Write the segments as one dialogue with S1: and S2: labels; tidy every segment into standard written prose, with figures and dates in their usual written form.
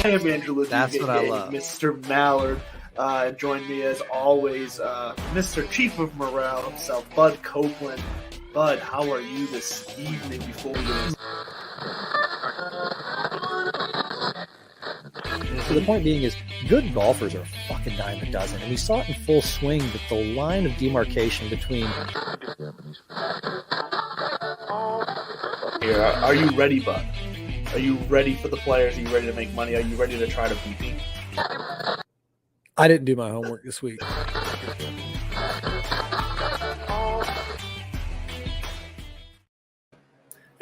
S1: I am Angela
S2: That's what I love.
S1: Mr. Mallard. Join me as always, Mr. Chief of Morale himself, Bud Copeland. Bud, how are you this evening before we get
S3: So the point being is, good golfers are a fucking dime a dozen, and we saw it in full swing that the line of demarcation between.
S1: here? Are you ready, Bud? Are you ready for the players? Are you ready to make money? Are you ready to try to beat them?
S3: I didn't do my homework this week.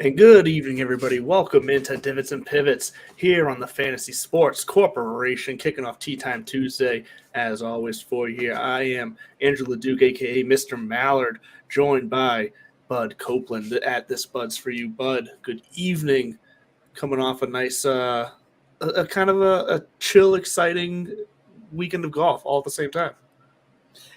S1: And good evening, everybody. Welcome into Divots and Pivots here on the Fantasy Sports Corporation, kicking off Tea Time Tuesday, as always, for you here. I am Angela Duke, a.k.a. Mr. Mallard, joined by Bud Copeland at This Bud's For You. Bud, good evening. Coming off a nice, a kind of a chill, exciting weekend of golf all at the same time.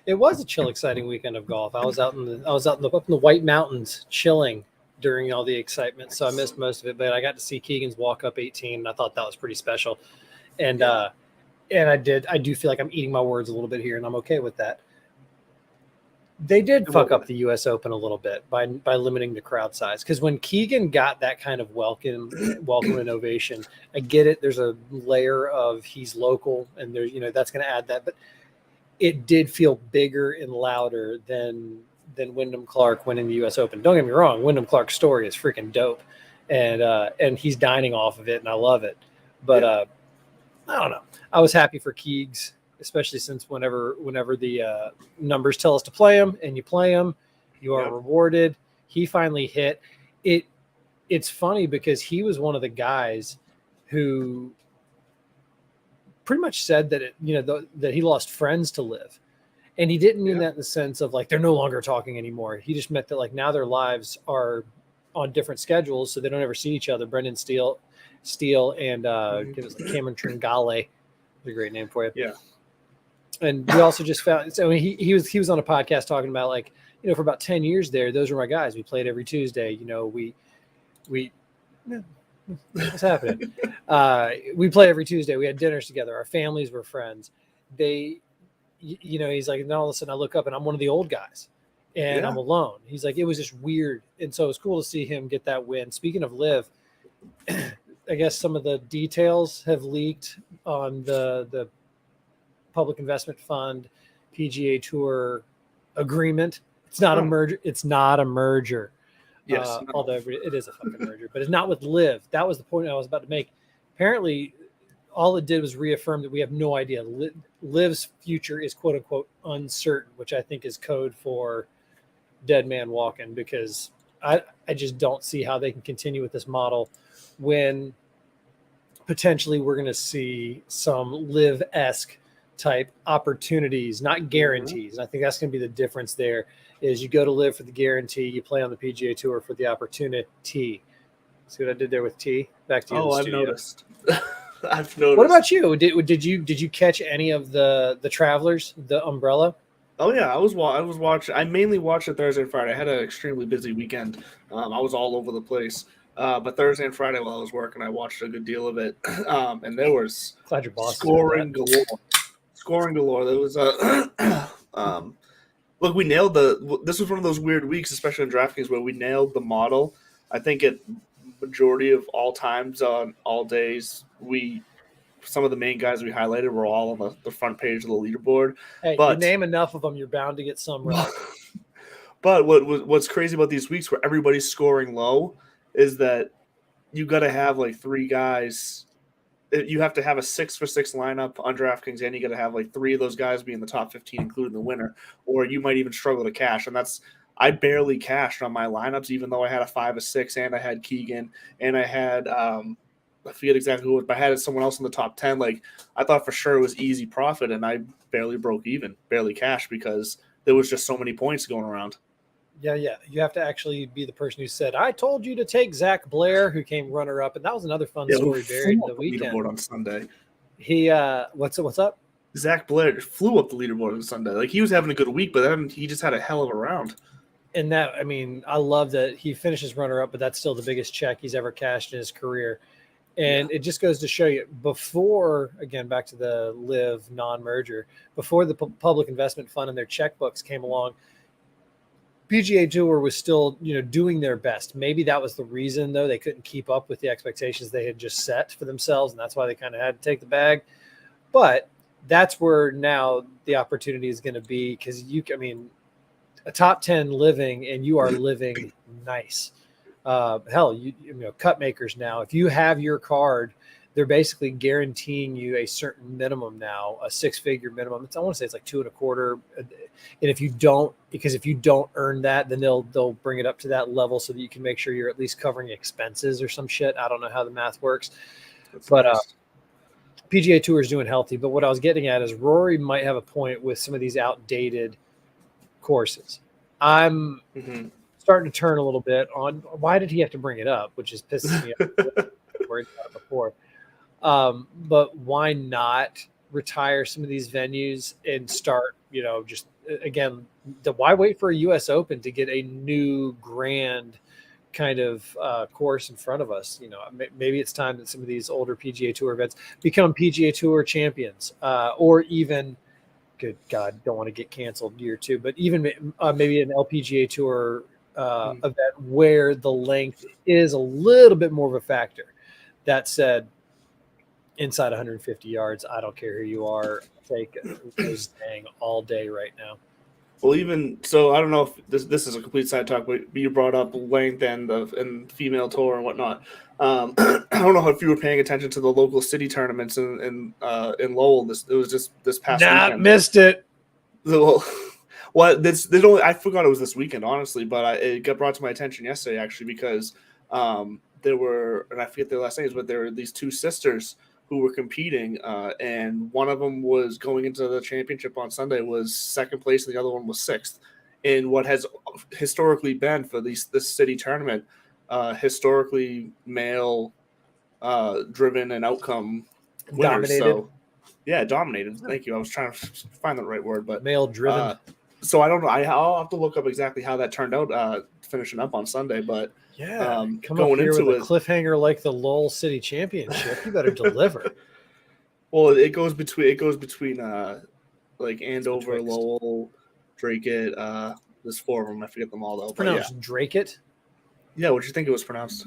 S3: It was a chill, exciting weekend of golf. I was up in the White Mountains chilling during all the excitement, so I missed most of it. But I got to see Keegan's walk up 18, and I thought that was pretty special. And I do feel like I'm eating my words a little bit here, and I'm okay with that. They did fuck up the U.S. Open a little bit by limiting the crowd size, because when Keegan got that kind of welcome and ovation, I get it. There's a layer of he's local, and there's that's going to add that, but it did feel bigger and louder than Wyndham Clark winning the U.S. Open. Don't get me wrong, Wyndham Clark's story is freaking dope, and he's dining off of it, and I love it. But I don't know. I was happy for Keegs, especially since whenever the numbers tell us to play him and you play him, you are rewarded. He finally hit it. It's funny because he was one of the guys who pretty much said that that he lost friends to live. And he didn't mean that in the sense of like they're no longer talking anymore. He just meant that like now their lives are on different schedules, so they don't ever see each other. Brendan Steele and it was like Cameron Tringale. That's a great name for you. Yeah. And we also just found, so he was on a podcast talking about like, for about 10 years there, those were my guys. We played every Tuesday. What's happening? We play every Tuesday. We had dinners together. Our families were friends. He's like, and all of a sudden I look up and I'm one of the old guys and I'm alone. He's like, it was just weird. And so it was cool to see him get that win. Speaking of Liv, I guess some of the details have leaked on the Public Investment Fund PGA Tour agreement. It's not a merger. It's not a merger. Yes. Although it is a fucking merger, but it's not with Liv. That was the point I was about to make. Apparently, all it did was reaffirm that we have no idea. Liv's future is quote unquote uncertain, which I think is code for dead man walking, because I just don't see how they can continue with this model when potentially we're going to see some Liv-esque type opportunities, not guarantees. And I think that's going to be the difference there is you go to Liv for the guarantee, you play on the PGA Tour for the opportunity. See what I did there with T? Back to you.
S1: Oh, I've noticed. I've noticed.
S3: What about you? Did you catch any of the Travelers, the Umbrella?
S1: Oh yeah, I was watching. I mainly watched it Thursday and Friday. I had an extremely busy weekend. I was all over the place. But Thursday and Friday while I was working, I watched a good deal of it. And there was
S3: glad your boss
S1: scoring galore. Scoring galore. There was look, we nailed this was one of those weird weeks, especially in DraftKings, where we nailed the model. I think at majority of all times on all days, some of the main guys we highlighted were all on the front page of the leaderboard.
S3: Hey, you name enough of them, you're bound to get some right.
S1: But what's crazy about these weeks where everybody's scoring low is that you got to have like three guys. You have to have a 6-for-6 lineup on DraftKings, and you got to have like three of those guys be in the top 15, including the winner, or you might even struggle to cash. And I barely cashed on my lineups, even though I had a 5-6 and I had Keegan and I had I forget exactly who, but I had someone else in the top 10. Like I thought for sure it was easy profit, and I barely broke even, barely cashed because there was just so many points going around.
S3: Yeah. You have to actually be the person who said, I told you to take Zach Blair, who came runner-up, and that was another fun story buried in the weekend.
S1: Leaderboard on Sunday.
S3: He what's up?
S1: Zach Blair flew up the leaderboard on Sunday. Like he was having a good week, but then he just had a hell of a round.
S3: And I love that he finishes runner-up, but that's still the biggest check he's ever cashed in his career. And it just goes to show you before, again, back to the live non-merger, before the public investment fund and their checkbooks came along, PGA Tour was still, doing their best. Maybe that was the reason, though. They couldn't keep up with the expectations they had just set for themselves, and that's why they kind of had to take the bag. But that's where now the opportunity is going to be, because a top 10 living, and you are living nice. Hell, cut makers now, if you have your card, they're basically guaranteeing you a certain minimum now, a 6-figure minimum. I want to say it's like 2.25. And if you don't earn that, then they'll bring it up to that level so that you can make sure you're at least covering expenses or some shit. I don't know how the math works, but nice. PGA Tour is doing healthy. But what I was getting at is Rory might have a point with some of these outdated courses. I'm starting to turn a little bit on why did he have to bring it up, which is pissing me off. Worried about it before. But why not retire some of these venues and start, just again, why wait for a US Open to get a new grand kind of course in front of us? Maybe it's time that some of these older PGA Tour events become PGA Tour champions, or even, good God, don't want to get canceled year two, but even maybe an LPGA Tour event where the length is a little bit more of a factor. That said, inside 150 yards, I don't care who you are. Take those dang all day right now.
S1: Well, even so, I don't know if this is a complete side talk, but you brought up length and female tour and whatnot. I don't know if you were paying attention to the local city tournaments in Lowell. It was just this past weekend.
S3: Missed it.
S1: I forgot it was this weekend, honestly, but it got brought to my attention yesterday, actually, because there were, and I forget their last names, but there were these two sisters who were competing, and one of them was going into the championship on Sunday was second place, and the other one was sixth in what has historically been for this city tournament, historically male driven and outcome winners.
S3: Dominated.
S1: So, yeah, dominated. Thank you. I was trying to find the right word, but
S3: male driven.
S1: So I don't know. I'll have to look up exactly how that turned out finishing up on Sunday, but
S3: come up here with a cliffhanger like the Lowell City Championship. You better deliver.
S1: Well, it goes between like Andover, Lowell, Drake-it. There's 4 of them. I forget them all though.
S3: It's pronounced Drake-it?
S1: Yeah, what did you think it was pronounced?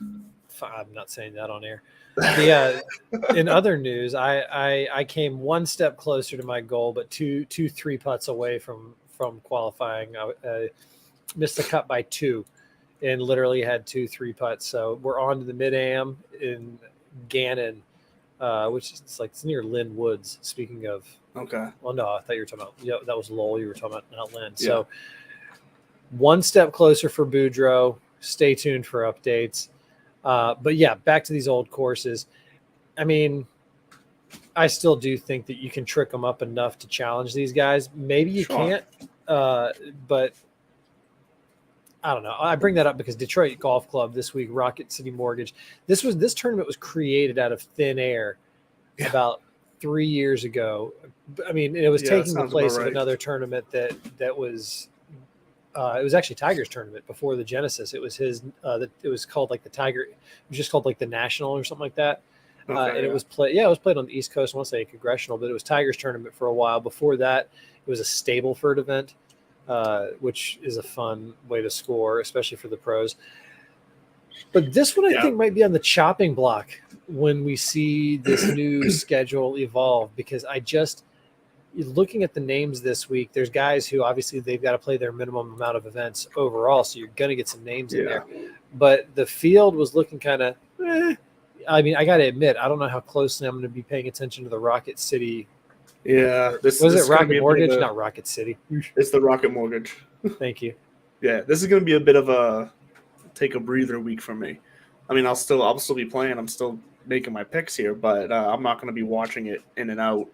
S3: I'm not saying that on air. Yeah. In other news, I came one step closer to my goal, but two 3-putts away from qualifying. I missed the cut by 2 and literally had 2 3-putts. So we're on to the mid-am in Gannon, which is it's near Lynn Woods. Speaking of,
S1: okay.
S3: Well, no, I thought you were talking about, that was Lowell. You were talking about, not Lynn. Yeah. So one step closer for Boudreaux. Stay tuned for updates. But yeah, back to these old courses. I mean, I still do think that you can trick them up enough to challenge these guys. Maybe you can't, but I don't know. I bring that up because Detroit Golf Club this week, Rocket City Mortgage. This tournament was created out of thin air about 3 years ago. I mean, it was taking the place of another tournament that was. It was actually Tiger's tournament before the Genesis. It was his. It was called like the Tiger. It was just called like the National or something like that. It was played. Yeah, it was played on the East Coast. I want to say Congressional, but it was Tiger's tournament for a while. Before that, it was a Stableford event, which is a fun way to score, especially for the pros. But this one, I think, might be on the chopping block when we see this new schedule evolve. Because looking at the names this week, there's guys who obviously they've got to play their minimum amount of events overall, so you're going to get some names in there. But the field was looking kind of. I mean, I got to admit, I don't know how closely I'm going to be paying attention to the Rocket City.
S1: Yeah.
S3: Was it Rocket Mortgage? Not Rocket City.
S1: It's the Rocket Mortgage.
S3: Thank you.
S1: Yeah, this is going to be a bit of a take a breather week for me. I mean, I'll still be playing. I'm still making my picks here, but I'm not going to be watching it in and out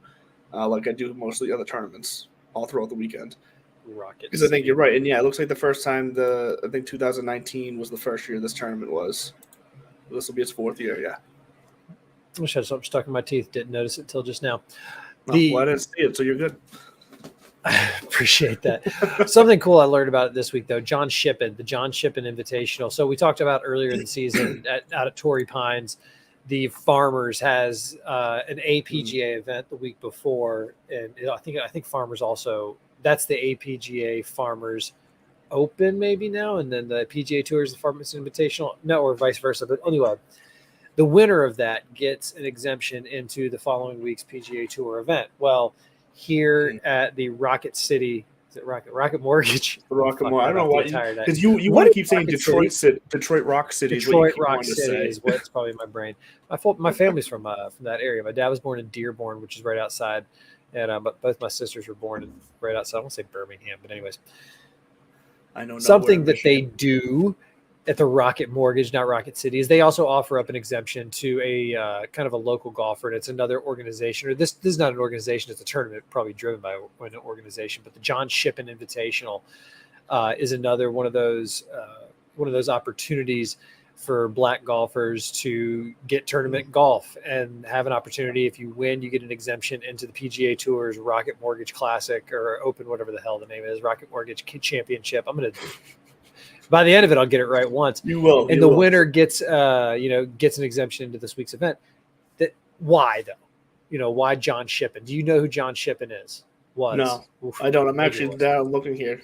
S1: like I do most of the other tournaments all throughout the weekend.
S3: Rocket.
S1: Because I think you're right. And yeah, it looks like the first time I think 2019 was the first year this tournament was. This will be its 4th year, yeah.
S3: I wish I had something stuck in my teeth. Didn't notice it till just now.
S1: I didn't see it, so you're good.
S3: I appreciate that. Something cool I learned about it this week, though. John Shippen, the John Shippen Invitational. So we talked about earlier in the season out at Torrey Pines, the Farmers has an APGA event the week before, and I think Farmers also, that's the APGA Farmers Open maybe now, and then the PGA Tour is the Farmers Invitational, no, or vice versa. But anyway, the winner of that gets an exemption into the following week's PGA Tour event. Well, here at the Rocket City, is it Rocket Mortgage?
S1: Rocket Mortgage. I don't know why, because you want to keep saying Detroit Rock City.
S3: Detroit Rock City is what's probably in my brain. My family's from that area. My dad was born in Dearborn, which is right outside, and but both my sisters were born right outside. I won't say Birmingham, but anyways,
S1: I know
S3: something that they do at the Rocket Mortgage, not Rocket City, is they also offer up an exemption to a kind of a local golfer, and it's another organization. Or this is not an organization; it's a tournament, probably driven by an organization. But the John Shippen Invitational is another one of those opportunities for black golfers to get tournament golf and have an opportunity. If you win, you get an exemption into the PGA Tour's Rocket Mortgage Classic or Open, whatever the hell the name is, Rocket Mortgage Championship. By the end of it, I'll get it right once.
S1: You will.
S3: And the winner gets an exemption into this week's event. Why though? Why John Shippen? Do you know who John Shippen is?
S1: No, I don't. I'm actually looking here.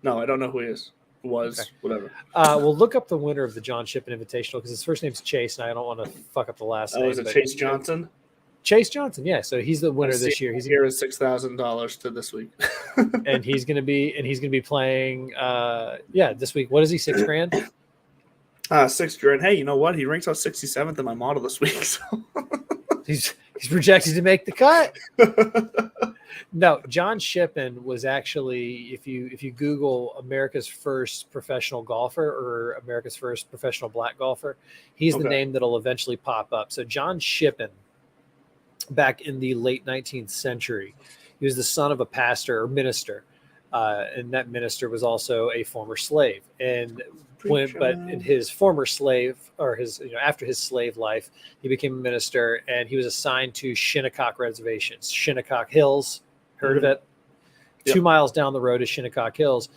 S1: No, I don't know who he is. Whatever.
S3: We'll look up the winner of the John Shippen Invitational because his first name's Chase, and I don't want to fuck up the last name.
S1: Oh, is it Chase Johnson?
S3: Chase Johnson, yeah. So he's the winner this year. He's
S1: here is $6,000 to this week,
S3: and he's gonna be playing. This week. What is he? $6,000.
S1: $6,000. Hey, you know what? He ranks out 67th in my model this week. So
S3: he's projected to make the cut. No, John Shippen was actually, if you Google America's first professional golfer or America's first professional black golfer, he's the name that'll eventually pop up. So John Shippen, back in the late 19th century, he was the son of a pastor or minister, and that minister was also a former slave. And in his former slave, or after his slave life, he became a minister, and he was assigned to Shinnecock reservations, Shinnecock Hills. Heard of it? Yep. 2 miles down the road is Shinnecock Hills.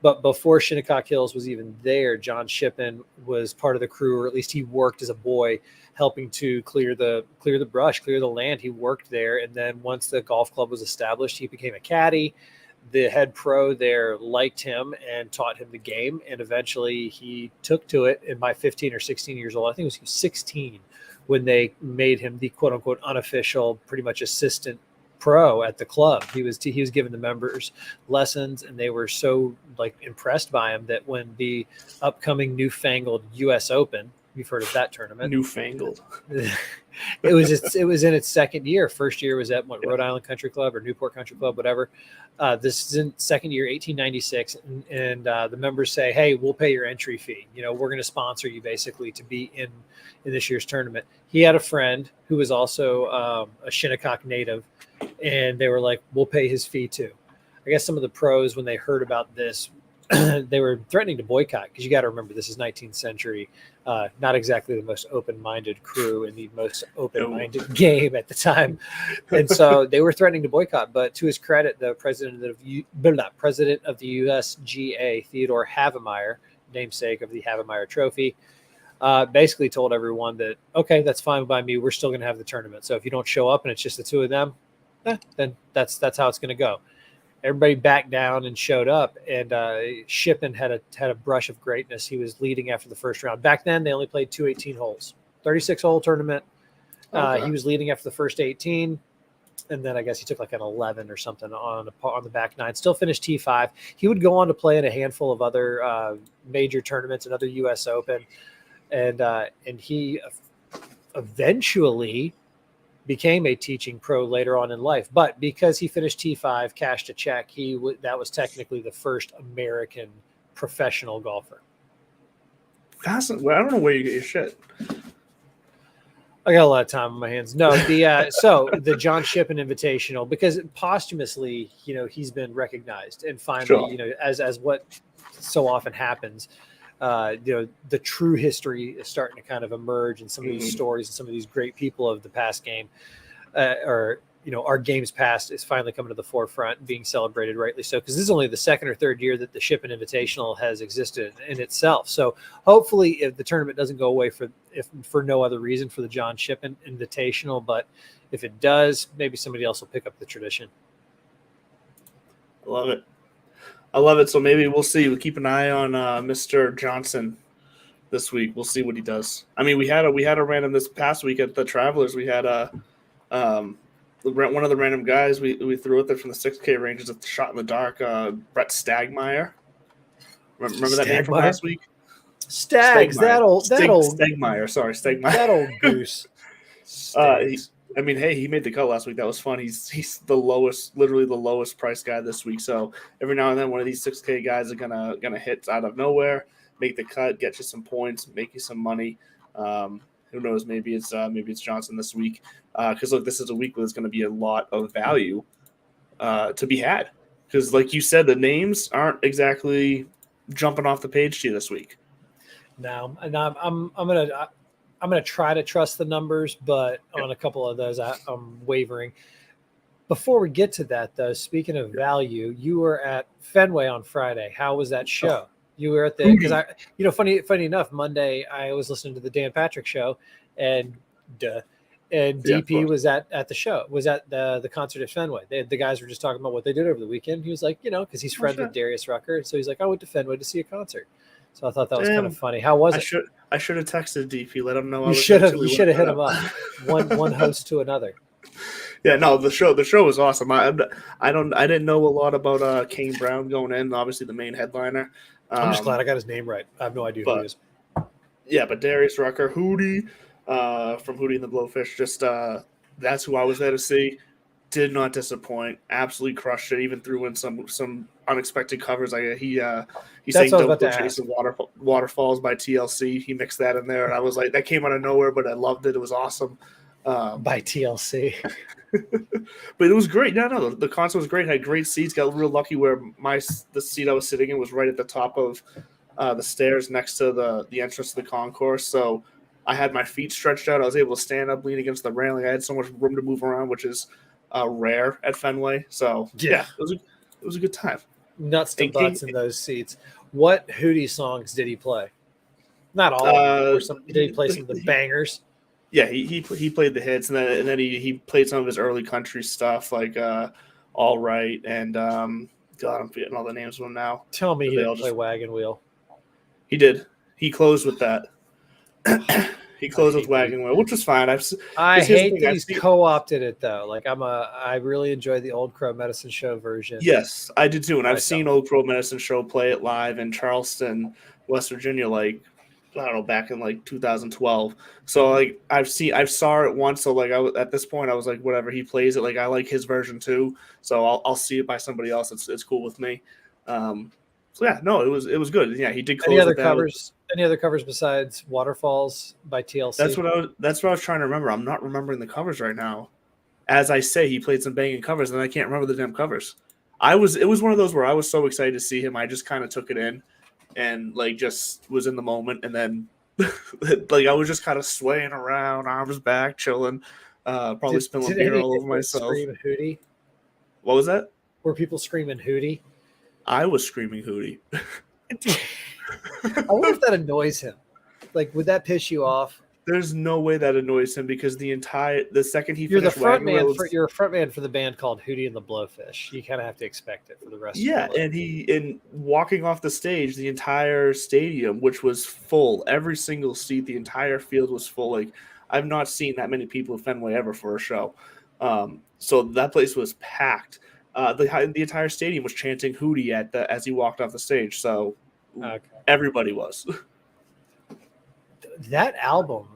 S3: But before Shinnecock Hills was even there, John Shippen was part of the crew, or at least he worked as a boy, helping to clear the brush, clear the land. He worked there, and then once the golf club was established, he became a caddy. The head pro there liked him and taught him the game, and eventually he took to it. And by 15 or 16 years old, I think he was 16, when they made him the quote unquote unofficial, pretty much assistant pro at the club. He was giving the members lessons, and they were so impressed by him that when the upcoming newfangled U.S. Open, you've heard of that tournament,
S1: newfangled,
S3: it was in its second year. First year was at Rhode Island Country Club or Newport Country Club, whatever. This is in second year, 1896, and the members say, "Hey, we'll pay your entry fee. We're going to sponsor you basically to be in this year's tournament." He had a friend who was also a Shinnecock native, and they were like, "We'll pay his fee too." I guess some of the pros, when they heard about this, they were threatening to boycott, because you got to remember, this is 19th century, not exactly the most open-minded crew in the most open-minded game at the time, and so they were threatening to boycott. But to his credit, the president of the USGA, Theodore Havemeyer, namesake of the Havemeyer Trophy, basically told everyone that, okay, that's fine by me. We're still going to have the tournament. So if you don't show up and it's just the two of them, then that's how it's going to go. Everybody backed down and showed up, and Shippen had a brush of greatness. He was leading after the first round. Back then, they only played 18 holes, 36-hole tournament. He was leading after the first 18, and then I guess he took an 11 or something on the back nine. Still finished T5. He would go on to play in a handful of other major tournaments, another U.S. Open, and he eventually became a teaching pro later on in life. But because he finished T5, cashed a check, that was technically the first American professional golfer.
S1: Fascinating. Well, I don't know where you get your shit.
S3: I got a lot of time on my hands. No, so the John Shippen Invitational, because posthumously, he's been recognized, and finally, sure, as what so often happens, the true history is starting to kind of emerge, and some of these stories and some of these great people of the past game are our games past is finally coming to the forefront and being celebrated, rightly so, because this is only the second or third year that the Shippen Invitational has existed in itself. So hopefully, if the tournament doesn't go away if for no other reason for the John Shippen Invitational, but if it does, maybe somebody else will pick up the tradition.
S1: I love it. So maybe we'll see. We'll keep an eye on Mr. Johnson this week. We'll see what he does. I mean, we had a random this past week at the Travelers. We had one of the random guys we threw out there from the 6K ranges at the shot in the dark. Brett Stagmeyer. Remember that name from last week?
S3: Stags. That old
S1: Stegmeyer. Sorry, Stegmeyer.
S3: That old goose.
S1: He made the cut last week. That was fun. He's the lowest, literally the lowest price guy this week. So every now and then, one of these 6K guys are gonna hit out of nowhere, make the cut, get you some points, make you some money. Who knows? Maybe it's Johnson this week. Because look, this is a week where there's going to be a lot of value to be had. Because like you said, the names aren't exactly jumping off the page to you this week.
S3: No, and I'm gonna try to trust the numbers, but on a couple of those, I'm wavering. Before we get to that, though, speaking of value, you were at Fenway on Friday. How was that show? You were at the because funny enough, Monday I was listening to the Dan Patrick show, and DP was at the show, was at the concert at Fenway. The guys were just talking about what they did over the weekend. He was like, because he's friends with Darius Rucker, so he's like, I went to Fenway to see a concert. So I thought that was kind of funny. How was it?
S1: I should have texted DP, let him know.
S3: You should have hit him up. One host to another.
S1: Yeah, no, the show was awesome. I didn't know a lot about Kane Brown going in. Obviously, the main headliner.
S3: I'm just glad I got his name right. I have no idea who he is.
S1: Yeah, but Darius Rucker, Hootie, from Hootie and the Blowfish, just that's who I was there to see. Did not disappoint. Absolutely crushed it. Even threw in some unexpected covers. He sang "Don't Go Chasing Waterfalls" by TLC. He mixed that in there, and I was like, that came out of nowhere, but I loved it. It was awesome.
S3: By TLC.
S1: But it was great. No, the concert was great. Had great seats. Got real lucky where the seat I was sitting in was right at the top of the stairs next to the entrance to the concourse. So I had my feet stretched out. I was able to stand up, lean against the railing. I had so much room to move around, which is rare at Fenway. So yeah, it was a good time.
S3: Nuts to butts in those seats. What Hootie songs did he play? Not all of them. Did he play some of the bangers?
S1: Yeah, he played the hits, and then he played some of his early country stuff like All Right and God, I'm forgetting all the names of them now.
S3: Tell me he didn't play Wagon Wheel.
S1: He did. He closed with that. He closed with Wagon Wheel, which was fine.
S3: I hate that he's co-opted it though. Like I really enjoy the Old Crow Medicine Show version.
S1: Yes, I did too, and I've seen Old Crow Medicine Show play it live in Charleston, West Virginia, like I don't know, back in like 2012. So like I saw it once. So like at this point I was like, whatever, he plays it. Like I like his version too. So I'll see it by somebody else. It's cool with me. So yeah, no, it was good. Yeah, he did close.
S3: Any other covers besides Waterfalls by TLC?
S1: That's what I was trying to remember. I'm not remembering the covers right now. As I say, he played some banging covers, and I can't remember the damn covers. It was one of those where I was so excited to see him, I just kind of took it in. And like just was in the moment, and then like I was just kind of swaying around, arms back, chilling, probably spilling beer all over myself.
S3: Scream Hootie?
S1: What was that?
S3: Were people screaming Hootie? I
S1: was screaming Hootie.
S3: I wonder if that annoys him. Like, would that piss you off?
S1: There's no way that annoys him because the second he
S3: you're
S1: finished,
S3: the front man. You're a front man for the band called Hootie and the Blowfish. You kind of have to expect it for the rest.
S1: Yeah,
S3: of the
S1: and in walking off the stage, the entire stadium, which was full, every single seat, the entire field was full. Like I've not seen that many people at Fenway ever for a show. So that place was packed. The entire stadium was chanting Hootie as he walked off the stage. So everybody was.
S3: That album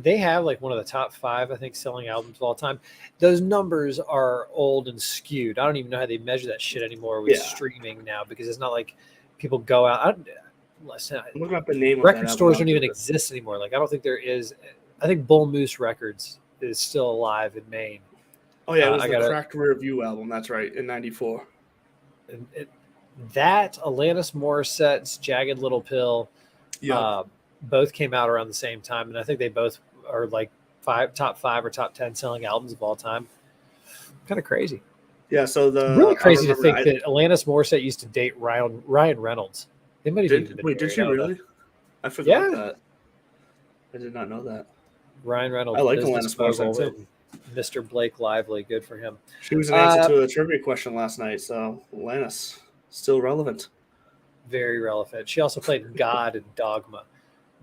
S3: they have like one of the top 5, I think, selling albums of all time. Those numbers are old and skewed. I don't even know how they measure that shit anymore with streaming now, because it's not like people go out.
S1: Looking up the name of
S3: record stores don't even exist anymore. Like I don't think there is. I think Bull Moose Records is still alive in Maine.
S1: Oh yeah, it was the Cracked Rear View album. That's right, in '94.
S3: That Alanis Morissette's Jagged Little Pill. Yeah. Both came out around the same time, and I think they both are like top 5 or top 10 selling albums of all time. Kind of crazy.
S1: Yeah, so
S3: Really
S1: the I
S3: crazy to
S1: remember
S3: think that Alanis Morissette used to date Ryan Reynolds. They might have even been
S1: did
S3: married.
S1: she
S3: I don't know.
S1: really? I forgot
S3: Yeah,
S1: that. I did not know that.
S3: Ryan
S1: I
S3: Reynolds,
S1: like
S3: business
S1: Alanis Morissette
S3: mogul,
S1: too.
S3: and Mr. Blake Lively. Good for him.
S1: She was an answer
S3: Uh,
S1: to a trivia question last night, so Alanis still relevant.
S3: very relevant. She also played God in Dogma.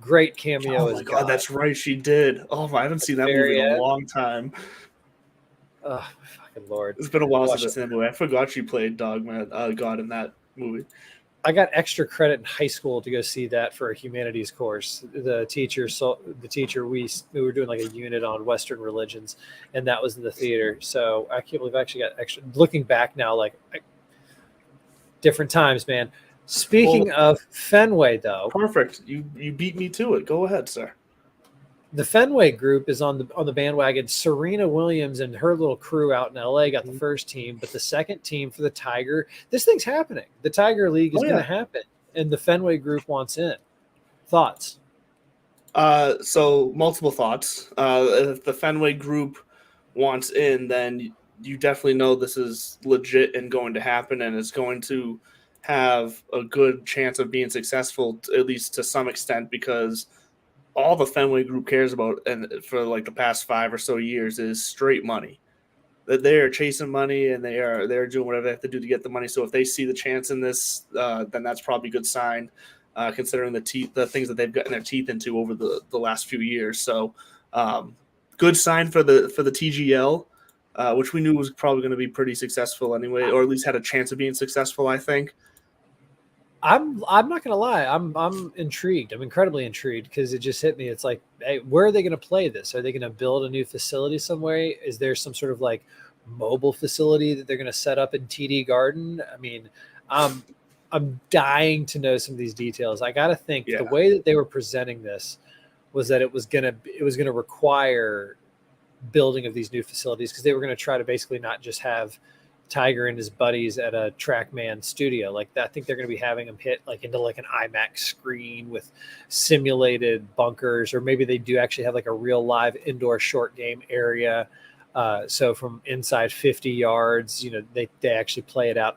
S3: Great cameo
S1: Oh
S3: as
S1: my god,
S3: God.
S1: that's right, she did. Oh, I haven't
S3: At the
S1: seen that movie in
S3: very
S1: a
S3: end.
S1: long time.
S3: Oh, fucking Lord.
S1: It's been a while since
S3: Watch
S1: I've
S3: it.
S1: seen that movie. I forgot she played Dogma God in that movie.
S3: I got extra credit in high school to go see that for a humanities course. The teacher, we were doing like a unit on Western religions, and that was in the theater. So I can't believe I actually got extra. Looking back now, different times, man.
S1: Well,
S3: Speaking of Fenway, though,
S1: perfect. You beat me to it. Go ahead, sir.
S3: the Fenway group is on the bandwagon. Serena Williams and her little crew out in LA got the first team, but the second team for the Tiger, this thing's happening. The Tiger League is
S1: Oh
S3: going to
S1: yeah.
S3: happen, and the Fenway group wants in. Thoughts?
S1: So multiple thoughts. If the Fenway group wants in, then you definitely know this is legit and going to happen, and it's going to have a good chance of being successful, at least to some extent, because all the Fenway group cares about, and for like the past 5 or so years, is straight money. That they are chasing money and they're doing whatever they have to do to get the money. So if they see the chance in this, then that's probably a good sign, considering the things that they've gotten their teeth into over the last few years. So good sign for the TGL, which we knew was probably going to be pretty successful anyway, or at least had a chance of being successful. I think.
S3: I'm not gonna lie. I'm intrigued. I'm incredibly intrigued because it just hit me. It's like, hey, where are they going to play this? Are they going to build a new facility somewhere? Is there some sort of like mobile facility that they're going to set up in TD Garden? I mean, um, I'm dying to know some of these details. I got to think
S1: Yeah.
S3: the way that they were presenting this was that it was gonna require building of these new facilities because they were going to try to basically not just have Tiger and his buddies at a TrackMan studio like that. I think they're going to be having them hit like into like an IMAX screen with simulated bunkers, or maybe they do actually have like a real live indoor short game area. So from inside 50 yards, they actually play it out.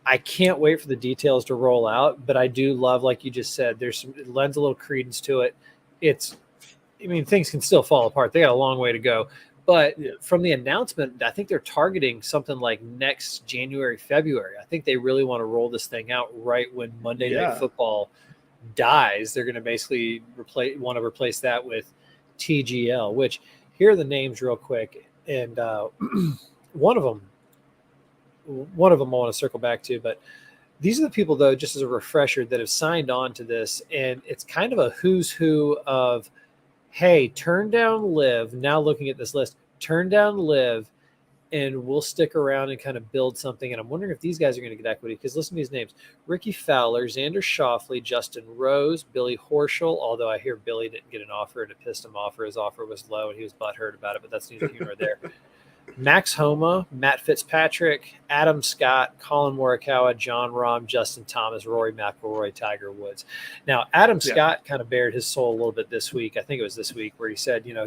S3: I can't wait for the details to roll out, but I do love, like you just said, it lends a little credence to it. Things can still fall apart. They got a long way to go. But
S1: Yeah.
S3: from the announcement, I think they're targeting something like next January, February. I think they really want to roll this thing out right when Monday Night Football dies. They're going to basically want to replace that with TGL, which here are the names real quick. And one of them I want to circle back to, but these are the people, though, just as a refresher, that have signed on to this. And it's kind of a who's who of, hey, turn down Live. Now looking at this list, turn down Live, and we'll stick around and kind of build something. And I'm wondering if these guys are going to get equity, because listen to these names: Ricky Fowler, Xander Schauffele, Justin Rose, Billy Horschel, although I hear Billy didn't get an offer and it pissed him off, or his offer was low and he was butthurt about it, but that's neither here nor there. Max Homa, Matt Fitzpatrick, Adam Scott, Colin Morikawa, John Rahm, Justin Thomas, Rory McIlroy, Tiger Woods. Now, Adam Scott kind of bared his soul a little bit this week. I think it was this week where he said, now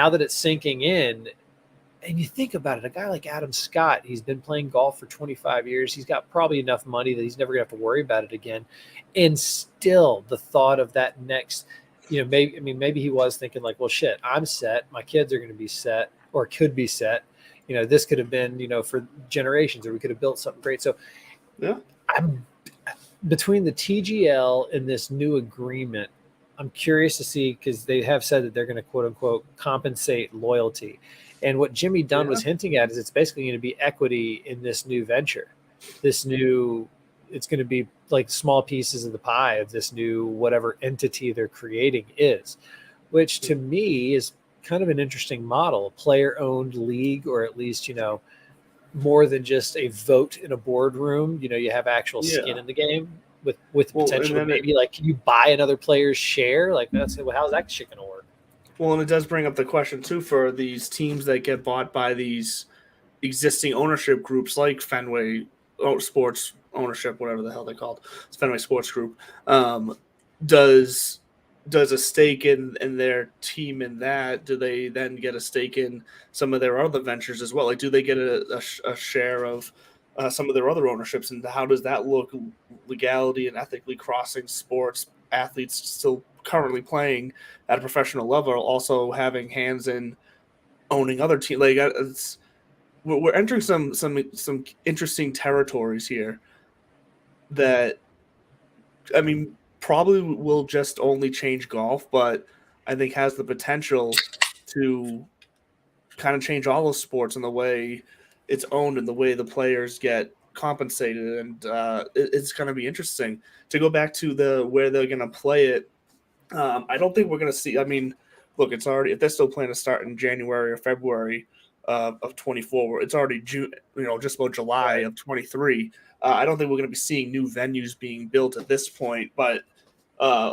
S3: that it's sinking in, and you think about it, a guy like Adam Scott, he's been playing golf for 25 years. He's got probably enough money that he's never going to have to worry about it again. And still, the thought of that next – maybe he was thinking like, well, shit, I'm set. My kids are going to be set, or could be set. This could have been, for generations, or we could have built something great. So
S1: Yeah.
S3: I'm between the TGL and this new agreement. I'm curious to see, because they have said that they're going to quote unquote compensate loyalty. And what Jimmy Dunn was hinting at is it's basically going to be equity in this new venture, it's going to be like small pieces of the pie of this new whatever entity they're creating is, which to me is kind of an interesting model, a player-owned league, or at least, more than just a vote in a boardroom. You have actual skin in the game with potential to maybe like, can you buy another player's share? Like how's that shit going to work?
S1: Well, and it does bring up the question too for these teams that get bought by these existing ownership groups like Fenway Sports Ownership, whatever the hell they're called. It's Fenway Sports Group. Does does a stake in their team in that, do they then get a stake in some of their other ventures as well? Like, do they get a share of some of their other ownerships, and how does that look legality and ethically crossing sports athletes still currently playing at a professional level, also having hands in owning other teams? Like, we're entering some interesting territories here that, I mean, probably will just only change golf, but I think has the potential to kind of change all of sports in the way it's owned and the way the players get compensated. And it's going to be interesting to go back to the where they're going to play it. I don't think we're going to see. I mean, look, it's already, if they're still planning to start in January or February of 24, it's already June, just about July of 23. I don't think we're going to be seeing new venues being built at this point, but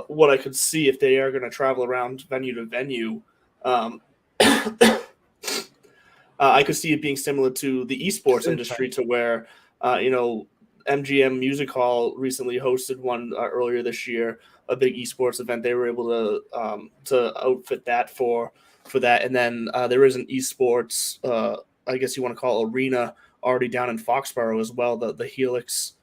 S1: what I could see if they are going to travel around venue to venue, I could see it being similar to the esports industry, to where, MGM Music Hall recently hosted one earlier this year, a big esports event. They were able to outfit that for that, and then there is an esports, I guess you want to call arena, already down in Foxborough as well. The Helix.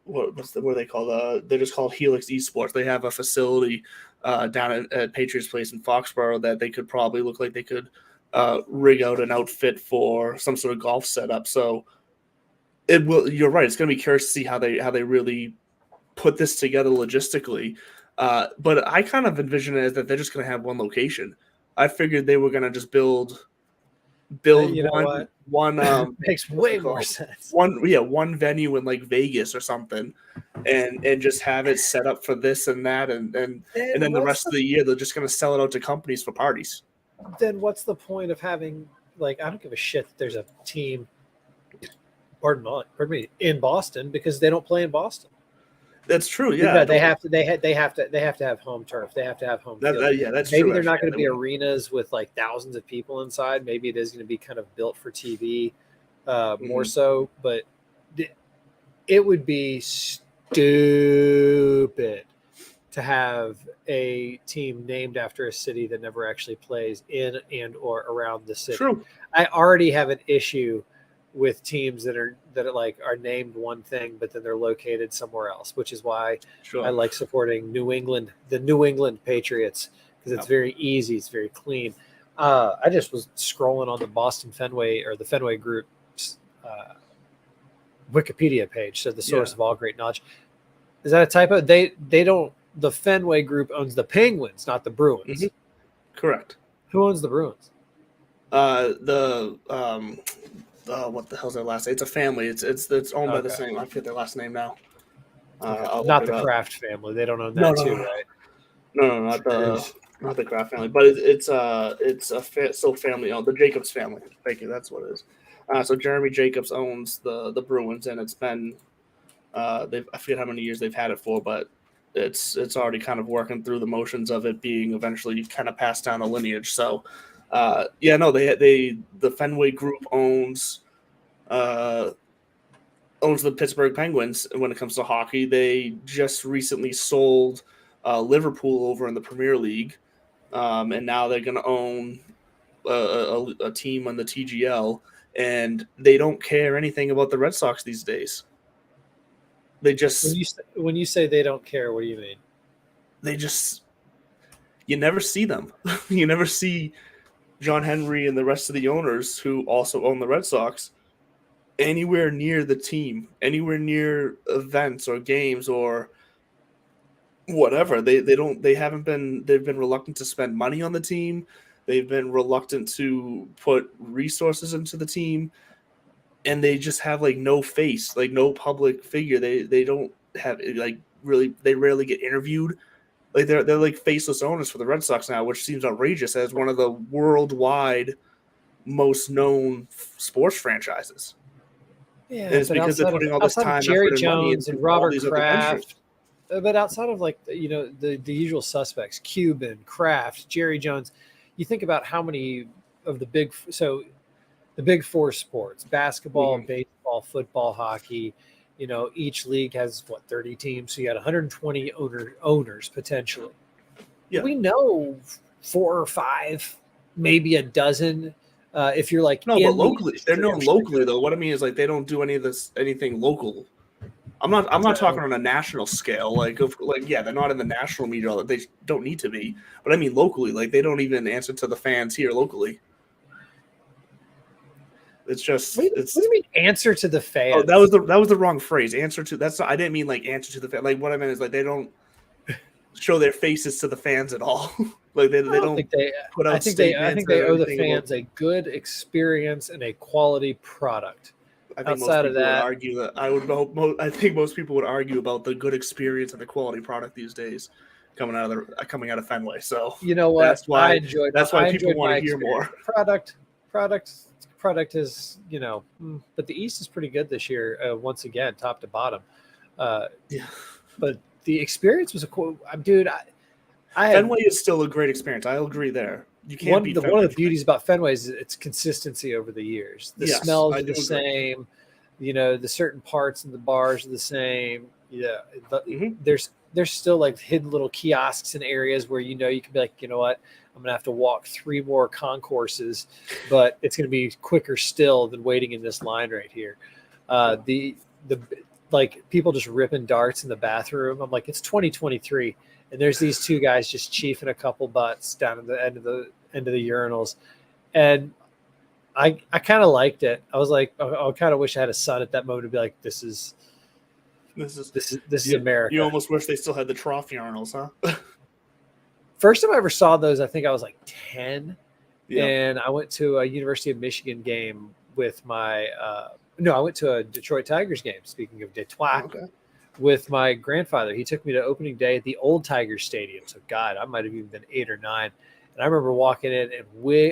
S1: What are they called? They're just called Helix Esports. They have a facility down at Patriots Place in Foxborough that they could probably look like they could rig out an outfit for some sort of golf setup. So it will. You're right. It's going to be curious to see how they really put this together logistically. But I kind of envision it as that they're just going to have one location. I figured they were going to just build one
S3: makes way more sense.
S1: One venue in like Vegas or something, and just have it set up for this and that, and then the rest of the year they're just going to sell it out to companies for parties.
S3: Then what's the point of having, like, I don't give a shit that there's a team, pardon me, in Boston, because they don't play in Boston.
S1: That's true. Yeah,
S3: they have to have home turf. They have to have home field.
S1: That's
S3: maybe
S1: true.
S3: They're not going to be arenas with like thousands of people inside. Maybe it is going to be kind of built for TV, more so. But it would be stupid to have a team named after a city that never actually plays in and or around the city.
S1: True.
S3: I already have an issue with teams that are named one thing, but then they're located somewhere else, which is why I like supporting the New England Patriots, because it's very easy. It's very clean. I just was scrolling on the Boston Fenway, or the Fenway Group's Wikipedia page, so the source of all great knowledge. Is that a typo? The Fenway Group owns the Penguins, not the Bruins.
S1: Mm-hmm. Correct.
S3: Who owns the Bruins?
S1: What the hell's their last name? It's a family. It's owned by the same. I forget their last name now.
S3: Not the Kraft family. They don't own that right?
S1: No, not the Kraft family. But it's still family owned. The Jacobs family. Thank you. That's what it is. So Jeremy Jacobs owns the Bruins, and it's been I forget how many years they've had it for, but it's already kind of working through the motions of it being eventually kind of passed down a lineage. So. The Fenway Group owns the Pittsburgh Penguins when it comes to hockey. They just recently sold Liverpool over in the Premier League, and now they're going to own a team on the TGL, and they don't care anything about the Red Sox these days. They just
S3: when you say they don't care, what do you mean?
S1: You never see them. You never see John Henry and the rest of the owners who also own the Red Sox anywhere near the team, anywhere near events or games or whatever. They've been reluctant to spend money on the team. They've been reluctant to put resources into the team, and they just have like no face, like no public figure. They don't have like really, they rarely get interviewed. Like they're like faceless owners for the Red Sox now, which seems outrageous as one of the worldwide most known sports franchises.
S3: Yeah,
S1: and it's because they're putting all this time,
S3: Jerry
S1: effort,
S3: Jones and Robert Kraft.
S1: But
S3: outside of like the usual suspects, Cuban, Kraft, Jerry Jones, you think about how many of the big four sports: basketball, baseball, football, hockey. Each league has 30 teams, so you got 120 owners potentially.
S1: Yeah.
S3: We know 4 or 5, maybe a dozen. If you're like
S1: No,
S3: in
S1: but
S3: the
S1: locally, they're
S3: industry, I'm
S1: known
S3: sure
S1: locally though. What I mean is like they don't do anything local. I'm not talking on a national scale. Like yeah, they're not in the national media. They don't need to be. But I mean locally, like they don't even answer to the fans here locally. It's just
S3: what do you mean answer to the fans?
S1: Oh, that was the wrong phrase. Answer to that's not, I didn't mean like answer to the fan. Like what I meant is like they don't show their faces to the fans at all. Like they don't
S3: think they
S1: put out
S3: I think
S1: statements.
S3: they owe the
S1: anything about-
S3: fans a good experience and a quality product.
S1: I think most
S3: Outside of
S1: people would
S3: that,
S1: argue that I think most people would argue about the good experience and the quality product these days coming out of Fenway. So
S3: you know what?
S1: that's why
S3: I
S1: people
S3: enjoyed
S1: want
S3: my
S1: to hear more.
S3: experience. Product is, but the East is pretty good this year. Once again, top to bottom.
S1: Yeah.
S3: But the experience was a cool, dude.
S1: Fenway is still a great experience. I'll agree there. You can't beat Fenway.
S3: One of the beauties about Fenway is its consistency over the years. The smells are the same. The certain parts in the bars are the same. Yeah, there's still like hidden little kiosks in areas where you can be like, you know what, I'm gonna have to walk 3 more concourses, but it's gonna be quicker still than waiting in this line right here. The like people just ripping darts in the bathroom. I'm like, it's 2023. And there's these 2 guys just chiefing a couple butts down at the end of the urinals, and I kind of liked it. I was like, I kind of wish I had a son at that moment to be like, this is America.
S1: You almost wish they still had the trough urinals, huh?
S3: First time I ever saw those, I think I was like 10,
S1: Yeah.
S3: and I went to a University of Michigan game with my. I went to a Detroit Tigers game. Speaking of Detroit.
S1: Okay.
S3: With my grandfather. He took me to opening day at the old Tigers Stadium. So, God, I might have even been 8 or 9. And I remember walking in, and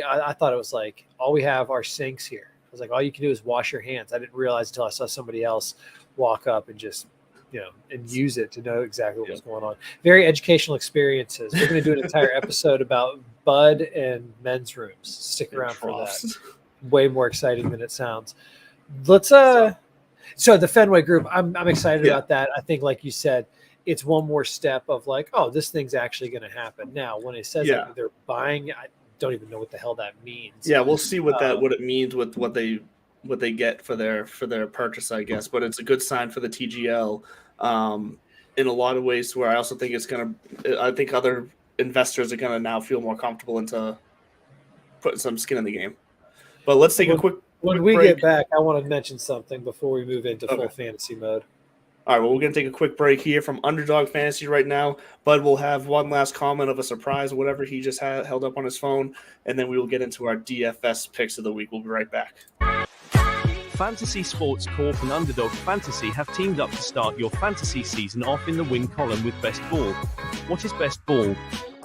S3: I thought it was like, all we have are sinks here. I was like, all you can do is wash your hands. I didn't realize until I saw somebody else walk up and just, and use it to know exactly what was going on. Very educational experiences. We're going to do an entire episode about Bud and men's rooms. Stick around for that. Way more exciting than it sounds. Let's So the Fenway Group, I'm excited about that. I think, like you said, it's one more step of like, oh, this thing's actually going to happen. Now, when it says that they're buying, I don't even know what the hell that means.
S1: Yeah, we'll see what it means with what they get for their purchase, I guess. But it's a good sign for the TGL in a lot of ways. Where I also think I think other investors are gonna now feel more comfortable into putting some skin in the game. But let's take a quick.
S3: When we get back, I want to mention something before we move into full fantasy mode.
S1: All right, well, we're going to take a quick break here from Underdog Fantasy right now, but we'll have one last comment of a surprise, whatever he just held up on his phone, and then we will get into our DFS picks of the week. We'll be right back.
S2: Fantasy Sports Corp and Underdog Fantasy have teamed up to start your fantasy season off in the win column with Best Ball. What is Best Ball?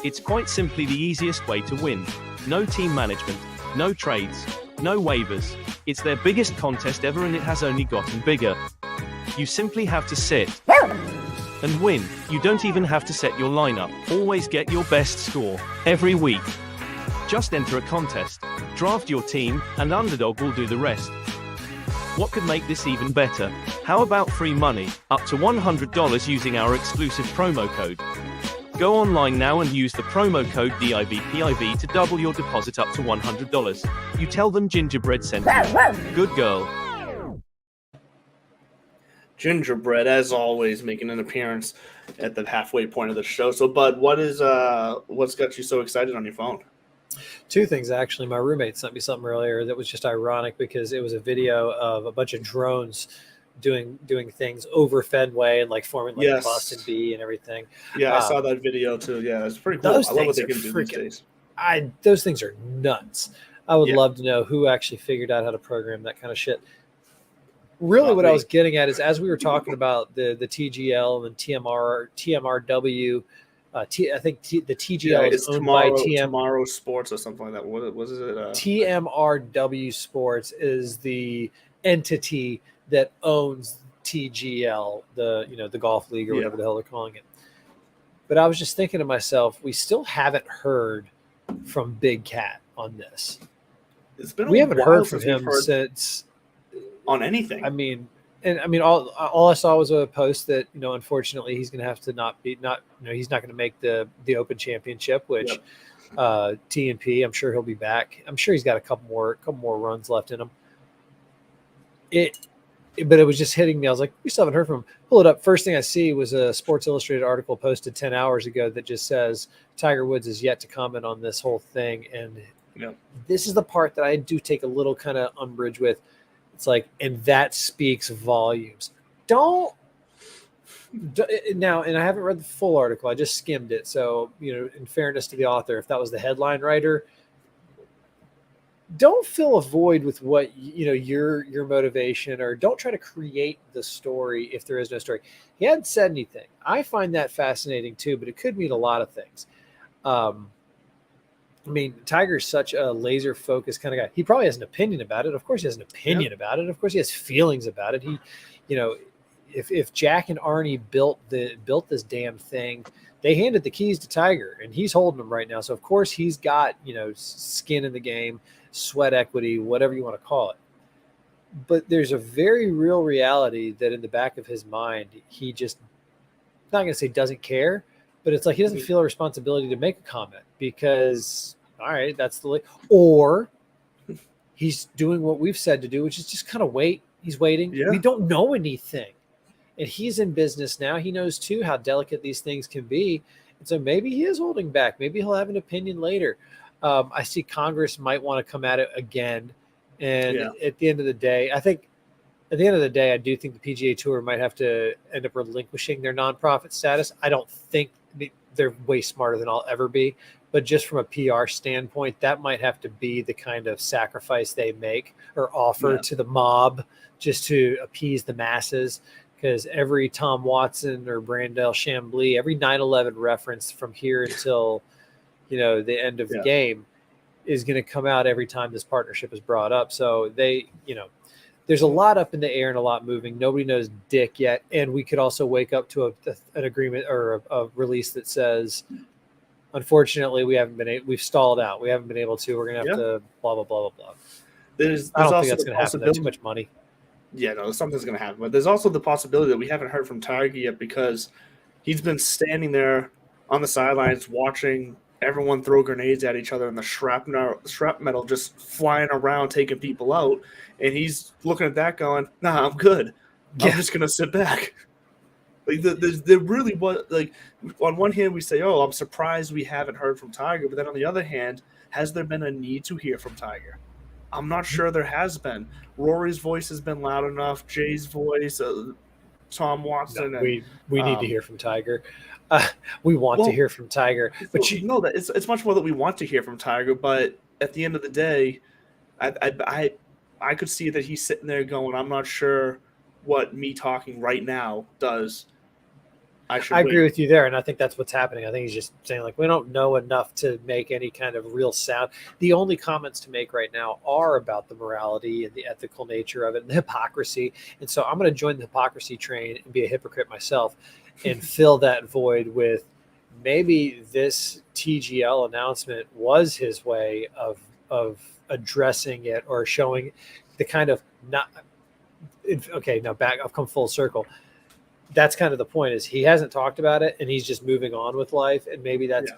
S2: It's quite simply the easiest way to win. No team management, no trades, no waivers. It's their biggest contest ever, and it has only gotten bigger. You simply have to sit and win. You don't even have to set your lineup. Always get your best score every week. Just enter a contest, draft your team, and Underdog will do the rest. What could make this even better? How about free money, up to $100 using our exclusive promo code? Go online now and use the promo code DIVPIV to double your deposit up to $100. You tell them Gingerbread sent you. Good girl.
S1: Gingerbread, as always, making an appearance at the halfway point of the show. So, Bud, what's got you so excited on your phone?
S3: 2 things, actually. My roommate sent me something earlier that was just ironic because it was a video of a bunch of drones doing things over Fenway and like forming like the Boston Bee and everything.
S1: Yeah, I saw that video too. Yeah, it's pretty cool. I love what they can do these days.
S3: Those things are nuts. I would love to know who actually figured out how to program that kind of shit. Really, what I was getting at is, as we were talking about the TGL and TMRW, I think the TGL is owned by
S1: Tomorrow Sports or something like that. What was it?
S3: TMRW Sports is the entity that owns TGL, the golf league or whatever the hell they're calling it. But I was just thinking to myself, we still haven't heard from Big Cat on this.
S1: It's been
S3: we haven't heard from him since
S1: on anything.
S3: I mean, And I mean, all I saw was a post that, unfortunately he's going to have to he's not going to make the Open Championship, which TNP, I'm sure he'll be back. I'm sure he's got a couple more runs left in him. But it was just hitting me. I was like, we still haven't heard from him. Pull it up. First thing I see was a Sports Illustrated article posted 10 hours ago that just says Tiger Woods is yet to comment on this whole thing. And this is the part that I do take a little kind of umbrage with. It's like, and that speaks volumes. Now, and I haven't read the full article. I just skimmed it. So, in fairness to the author, if that was the headline writer, don't fill a void with what, your motivation, or don't try to create the story if there is no story. He hadn't said anything. I find that fascinating too, but it could mean a lot of things. I mean, Tiger's such a laser focused kind of guy. He probably has an opinion about it. Of course he has an opinion about it. Of course he has feelings about it. He, if Jack and Arnie built this damn thing, they handed the keys to Tiger and he's holding them right now. So of course he's got, skin in the game, sweat equity, whatever you want to call it. But there's a very real reality that in the back of his mind, he just, not going to say doesn't care, but it's like he doesn't feel a responsibility to make a comment because, all right, that's the, or he's doing what we've said to do, which is just kind of wait. He's waiting. Yeah. We don't know anything. And he's in business now. He knows too how delicate these things can be. And so maybe he is holding back. Maybe he'll have an opinion later. I see Congress might want to come at it again. And at the end of the day, I do think the PGA Tour might have to end up relinquishing their nonprofit status. I don't think they're way smarter than I'll ever be, but just from a PR standpoint, that might have to be the kind of sacrifice they make or offer to the mob just to appease the masses. Because every Tom Watson or Brandel Chambly, every 9/11 reference from here until, the end of the game is going to come out every time this partnership is brought up. So there's a lot up in the air and a lot moving. Nobody knows dick yet. And we could also wake up to an agreement or a release that says, unfortunately, we've stalled out. We haven't been able to. We're going to have to blah, blah, blah, blah, blah. I don't think that's going to happen. That's too much money.
S1: Yeah, no, something's going to happen. But there's also the possibility that we haven't heard from Tiger yet because he's been standing there on the sidelines watching everyone throw grenades at each other and the shrapnel just flying around, taking people out. And he's looking at that going, nah, I'm good. I'm just going to sit back. Like, there really was, like, on one hand, we say, oh, I'm surprised we haven't heard from Tiger. But then on the other hand, has there been a need to hear from Tiger? I'm not sure there has been. Rory's voice has been loud enough. Jay's voice, Tom Watson.
S3: No, we need to hear from Tiger. We want to hear from Tiger. But
S1: that it's much more that we want to hear from Tiger. But at the end of the day, I could see that he's sitting there going, I'm not sure what me talking right now does. I
S3: agree with you there, and I think that's what's happening. I think he's just saying, like, we don't know enough to make any kind of real sound. The only comments to make right now are about the morality and the ethical nature of it and the hypocrisy. And so I'm going to join the hypocrisy train and be a hypocrite myself and fill that void with maybe this TGL announcement was his way of addressing it or showing the kind of not – okay, now back – I've come full circle. That's kind of the point is he hasn't talked about it and he's just moving on with life. And maybe that's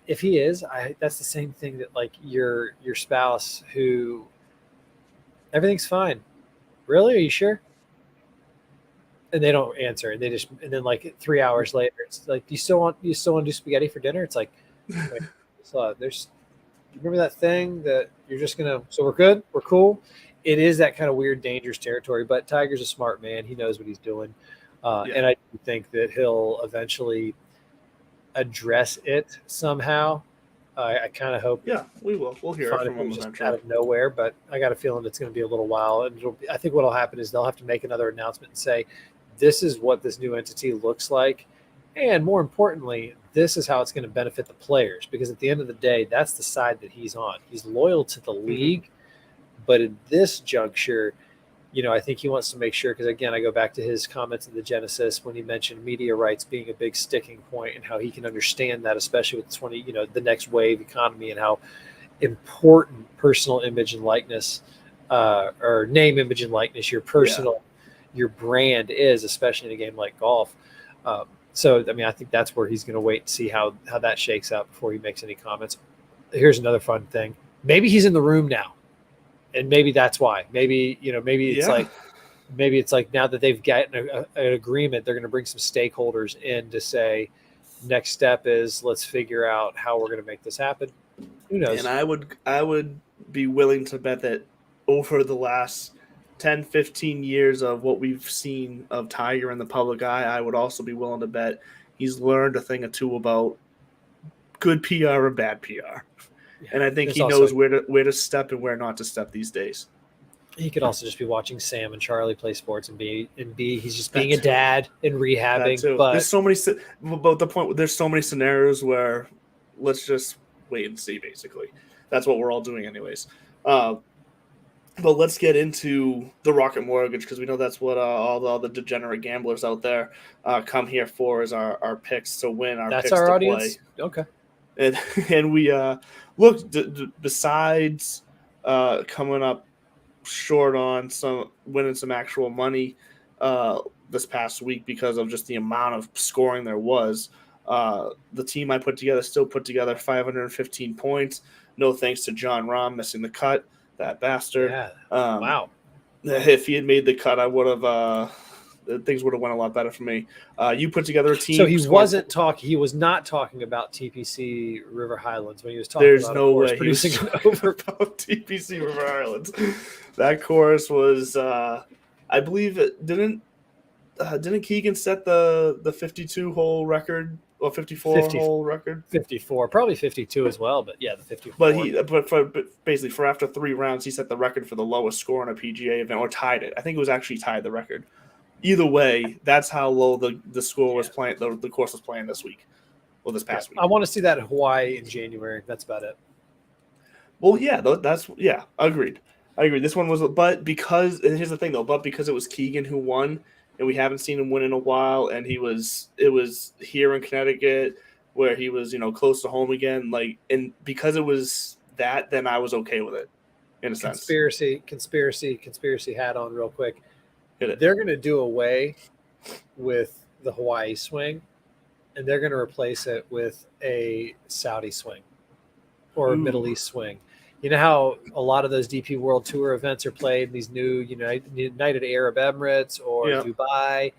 S3: if he is, that's the same thing that like your spouse who everything's fine. Really? Are you sure? And they don't answer and and then like 3 hours later, it's like, you still want to do spaghetti for dinner? It's like, wait, so remember that thing that you're just going to, so we're good. We're cool. It is that kind of weird, dangerous territory, but Tiger's a smart man. He knows what he's doing. And I think that he'll eventually address it somehow. I kind of hope.
S1: Yeah, we will. We'll hear it from him
S3: just out of nowhere, but I got a feeling it's going to be a little while. And I think what will happen is they'll have to make another announcement and say, this is what this new entity looks like. And more importantly, this is how it's going to benefit the players. Because at the end of the day, that's the side that he's on. He's loyal to the league. But at this juncture, I think he wants to make sure, because again, I go back to his comments in the Genesis when he mentioned media rights being a big sticking point and how he can understand that, especially with the next wave economy and how important personal image and likeness or name, image, and likeness, your personal, your brand is, especially in a game like golf. So, I mean, I think that's where he's going to wait and see how that shakes out before he makes any comments. Here's another fun thing. Maybe he's in the room now, and maybe that's why. Maybe it's like now that they've gotten an agreement, they're going to bring some stakeholders in to say, next step is let's figure out how we're going to make this happen. Who knows?
S1: And I would be willing to bet that over the last 10, 15 years of what we've seen of Tiger in the public eye, I would also be willing to bet he's learned a thing or two about good PR and bad PR. Yeah, and I think he knows where to step and where not to step these days.
S3: He could also just be watching Sam and Charlie play sports and be he's just being a dad and rehabbing. But
S1: there's so many. But the point, there's so many scenarios where let's just wait and see. Basically, that's what we're all doing, anyways. But let's get into the Rocket Mortgage, because we know that's what all the degenerate gamblers out there come here for, is our picks to win.
S3: That's
S1: picks
S3: our
S1: to
S3: audience.
S1: Play.
S3: Okay.
S1: And we look besides coming up short on winning some actual money this past week because of just the amount of scoring there was. The team I put together still put together 515 points. No thanks to John Rahm missing the cut, that bastard.
S3: Yeah. Wow.
S1: If he had made the cut, I would have things would have went a lot better for me. You put together a team.
S3: So he was not talking about TPC River Highlands when he was talking
S1: There's
S3: about
S1: no way
S3: producing
S1: he was over about TPC River Highlands. That course was I believe it didn't Keegan set the 52 hole record or 54 hole record?
S3: 54, probably 52 as well, but yeah, the 54.
S1: But basically for after 3 rounds he set the record for the lowest score in a PGA event, or tied it. I think it was actually tied the record. Either way, that's how low the score was playing. The course was playing this week, or this past week.
S3: I want to see that in Hawaii in January. That's about it.
S1: Well, yeah, agreed. I agree. This one was, but because, and here's the thing though, but because it was Keegan who won, and we haven't seen him win in a while, and it was here in Connecticut where he was, close to home again. Like, and because it was that, then I was okay with it, in a sense.
S3: Conspiracy hat on real quick. They're going to do away with the Hawaii swing, and they're going to replace it with a Saudi swing or a Middle East swing. You know how a lot of those DP World Tour events are played in these new United Arab Emirates or Dubai?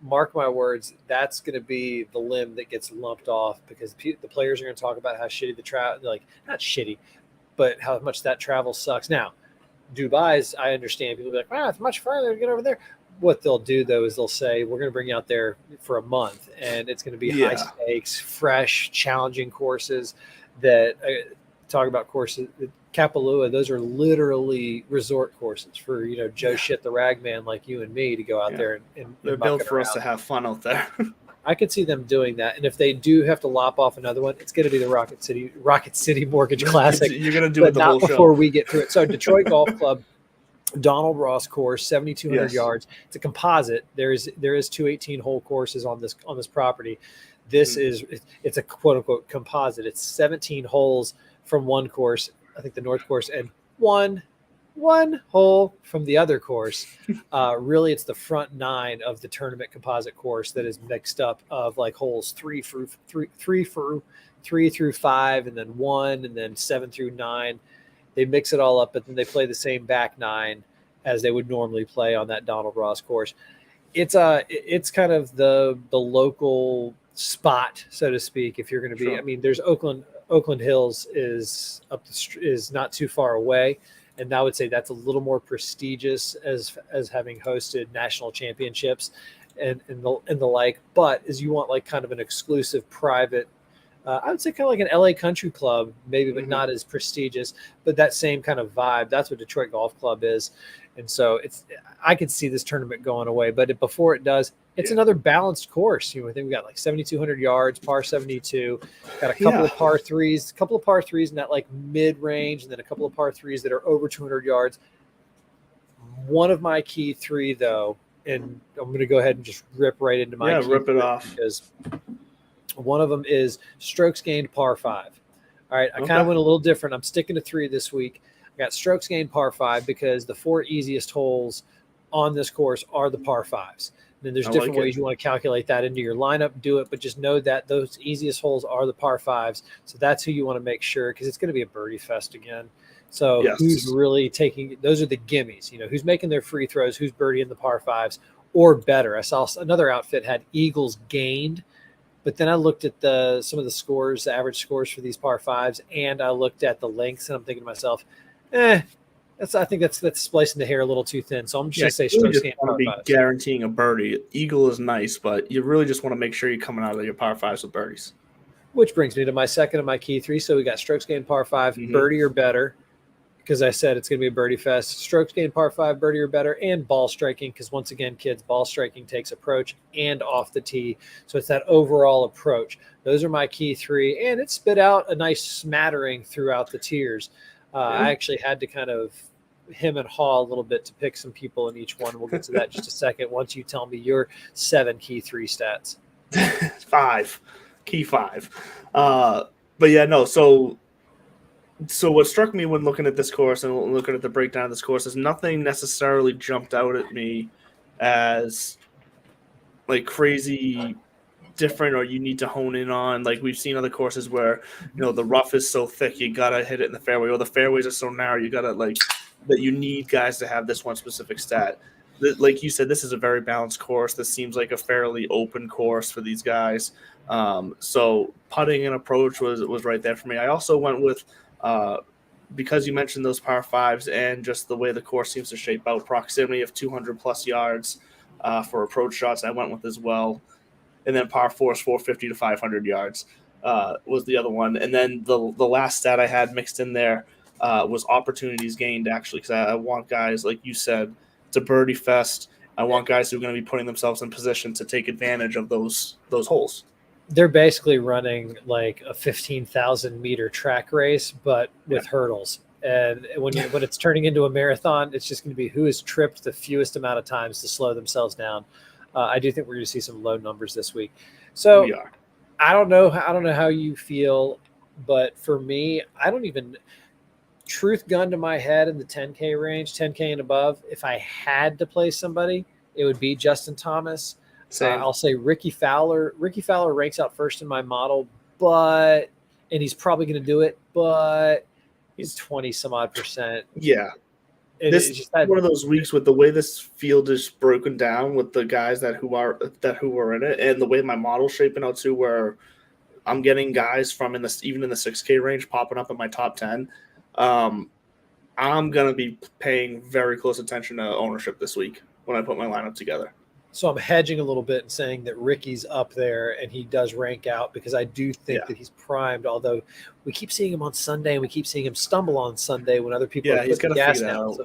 S3: Mark my words, that's going to be the limb that gets lumped off, because the players are going to talk about how shitty the travel, not shitty, but how much that travel sucks. Now, Dubai's, I understand people be like, wow, it's much farther to get over there. What they'll do, though, is they'll say, we're going to bring you out there for a month, and it's going to be high stakes, fresh, challenging courses that talk about courses. Kapalua, those are literally resort courses for, Joe Shit the Ragman like you and me to go out there and
S1: they're built for us to have fun out there.
S3: I could see them doing that. And if they do have to lop off another one, it's going to be the Rocket City Mortgage Classic.
S1: You're going to do it the whole show.
S3: Not before we get through it. So Detroit Golf Club, Donald Ross course, 7,200 yards. It's a composite. There is 2 18-hole courses on this property. This it's a quote unquote composite. It's 17 holes from one course, I think the North course, and one hole from the other course. Really, it's the front 9 of the tournament composite course that is mixed up of like holes 3 through 5, and then 1, and then 7 through 9. They mix it all up, but then they play the same back 9 as they would normally play on that Donald Ross course. It's kind of the local spot, so to speak. If you're going to be, I mean, there's Oakland Hills is not too far away, and I would say that's a little more prestigious as having hosted national championships and the like. But as you want like kind of an exclusive private, I would say kind of like an LA Country Club, maybe, but not as prestigious, but that same kind of vibe. That's what Detroit Golf Club is. And so I could see this tournament going away, but before it does, it's another balanced course. I think we got like 7,200 yards, par 72, got a couple of par threes in that like mid range, and then a couple of par threes that are over 200 yards. One of my key 3 though, and I'm going to go ahead and just rip right into my
S1: rip it off,
S3: because one of them is strokes gained par 5. All right. I kind of went a little different. I'm sticking to 3 this week. I got strokes gained par 5 because the 4 easiest holes on this course are the par 5s. And then there's different ways you want to calculate that into your lineup, do it, but just know that those easiest holes are the par 5s. So that's who you want to make sure, because it's going to be a birdie fest again. So who's really taking – those are the gimmies. Who's making their free throws, who's birdieing the par 5s or better. I saw another outfit had eagles gained, but then I looked at some of the scores, the average scores for these par 5s, and I looked at the lengths, and I'm thinking to myself, I think that's splicing the hair a little too thin. So I'm just going to say strokes gained par 5s.
S1: Guaranteeing a birdie. Eagle is nice, but you really just want to make sure you're coming out of your par 5s with birdies.
S3: Which brings me to my second of my key 3. So we got strokes gained par 5, birdie or better, because I said it's going to be a birdie fest. Strokes gained par 5, birdie or better, and ball striking, because once again, kids, ball striking takes approach and off the tee. So it's that overall approach. Those are my key 3, and it spit out a nice smattering throughout the tiers. I actually had to kind of him and haw a little bit to pick some people in each one. We'll get to that in just a second once you tell me your 7 key 3 stats.
S1: 5. Key 5. But yeah, no, so what struck me when looking at this course and looking at the breakdown of this course is nothing necessarily jumped out at me as like crazy different or you need to hone in on. Like we've seen other courses where, the rough is so thick, you got to hit it in the fairway, or the fairways are so narrow, you got to that you need guys to have this one specific stat. Like you said, this is a very balanced course. This seems like a fairly open course for these guys. So putting and approach was right there for me. I also went with, because you mentioned those par 5s and just the way the course seems to shape out, proximity of 200 plus yards for approach shots, I went with as well. And then par 4s, 450 to 500 yards was the other one. And then the last stat I had mixed in there was opportunities gained, actually, because I want guys, like you said, it's a birdie fest. I want guys who are going to be putting themselves in position to take advantage of those holes.
S3: They're basically running like a 15,000 meter track race, but with hurdles. And when it's turning into a marathon, it's just going to be who has tripped the fewest amount of times to slow themselves down. I do think we're going to see some low numbers this week. So
S1: We are.
S3: I don't know how you feel, but for me, I don't even truth gun to my head in the 10K range, 10K and above. If I had to play somebody, it would be Justin Thomas. I'll say Ricky Fowler. Ricky Fowler ranks out first in my model, and he's probably going to do it, but he's 20 some odd %.
S1: Yeah. This is one of those weeks with the way this field is broken down with the guys who are in it, and the way my model's shaping out too, where I'm getting guys from even in the 6K range popping up in my top 10. I'm gonna be paying very close attention to ownership this week when I put my lineup together.
S3: So I'm hedging a little bit and saying that Ricky's up there and he does rank out because I do think that he's primed, although we keep seeing him on Sunday and we keep seeing him stumble on Sunday when other people are putting the gas down. So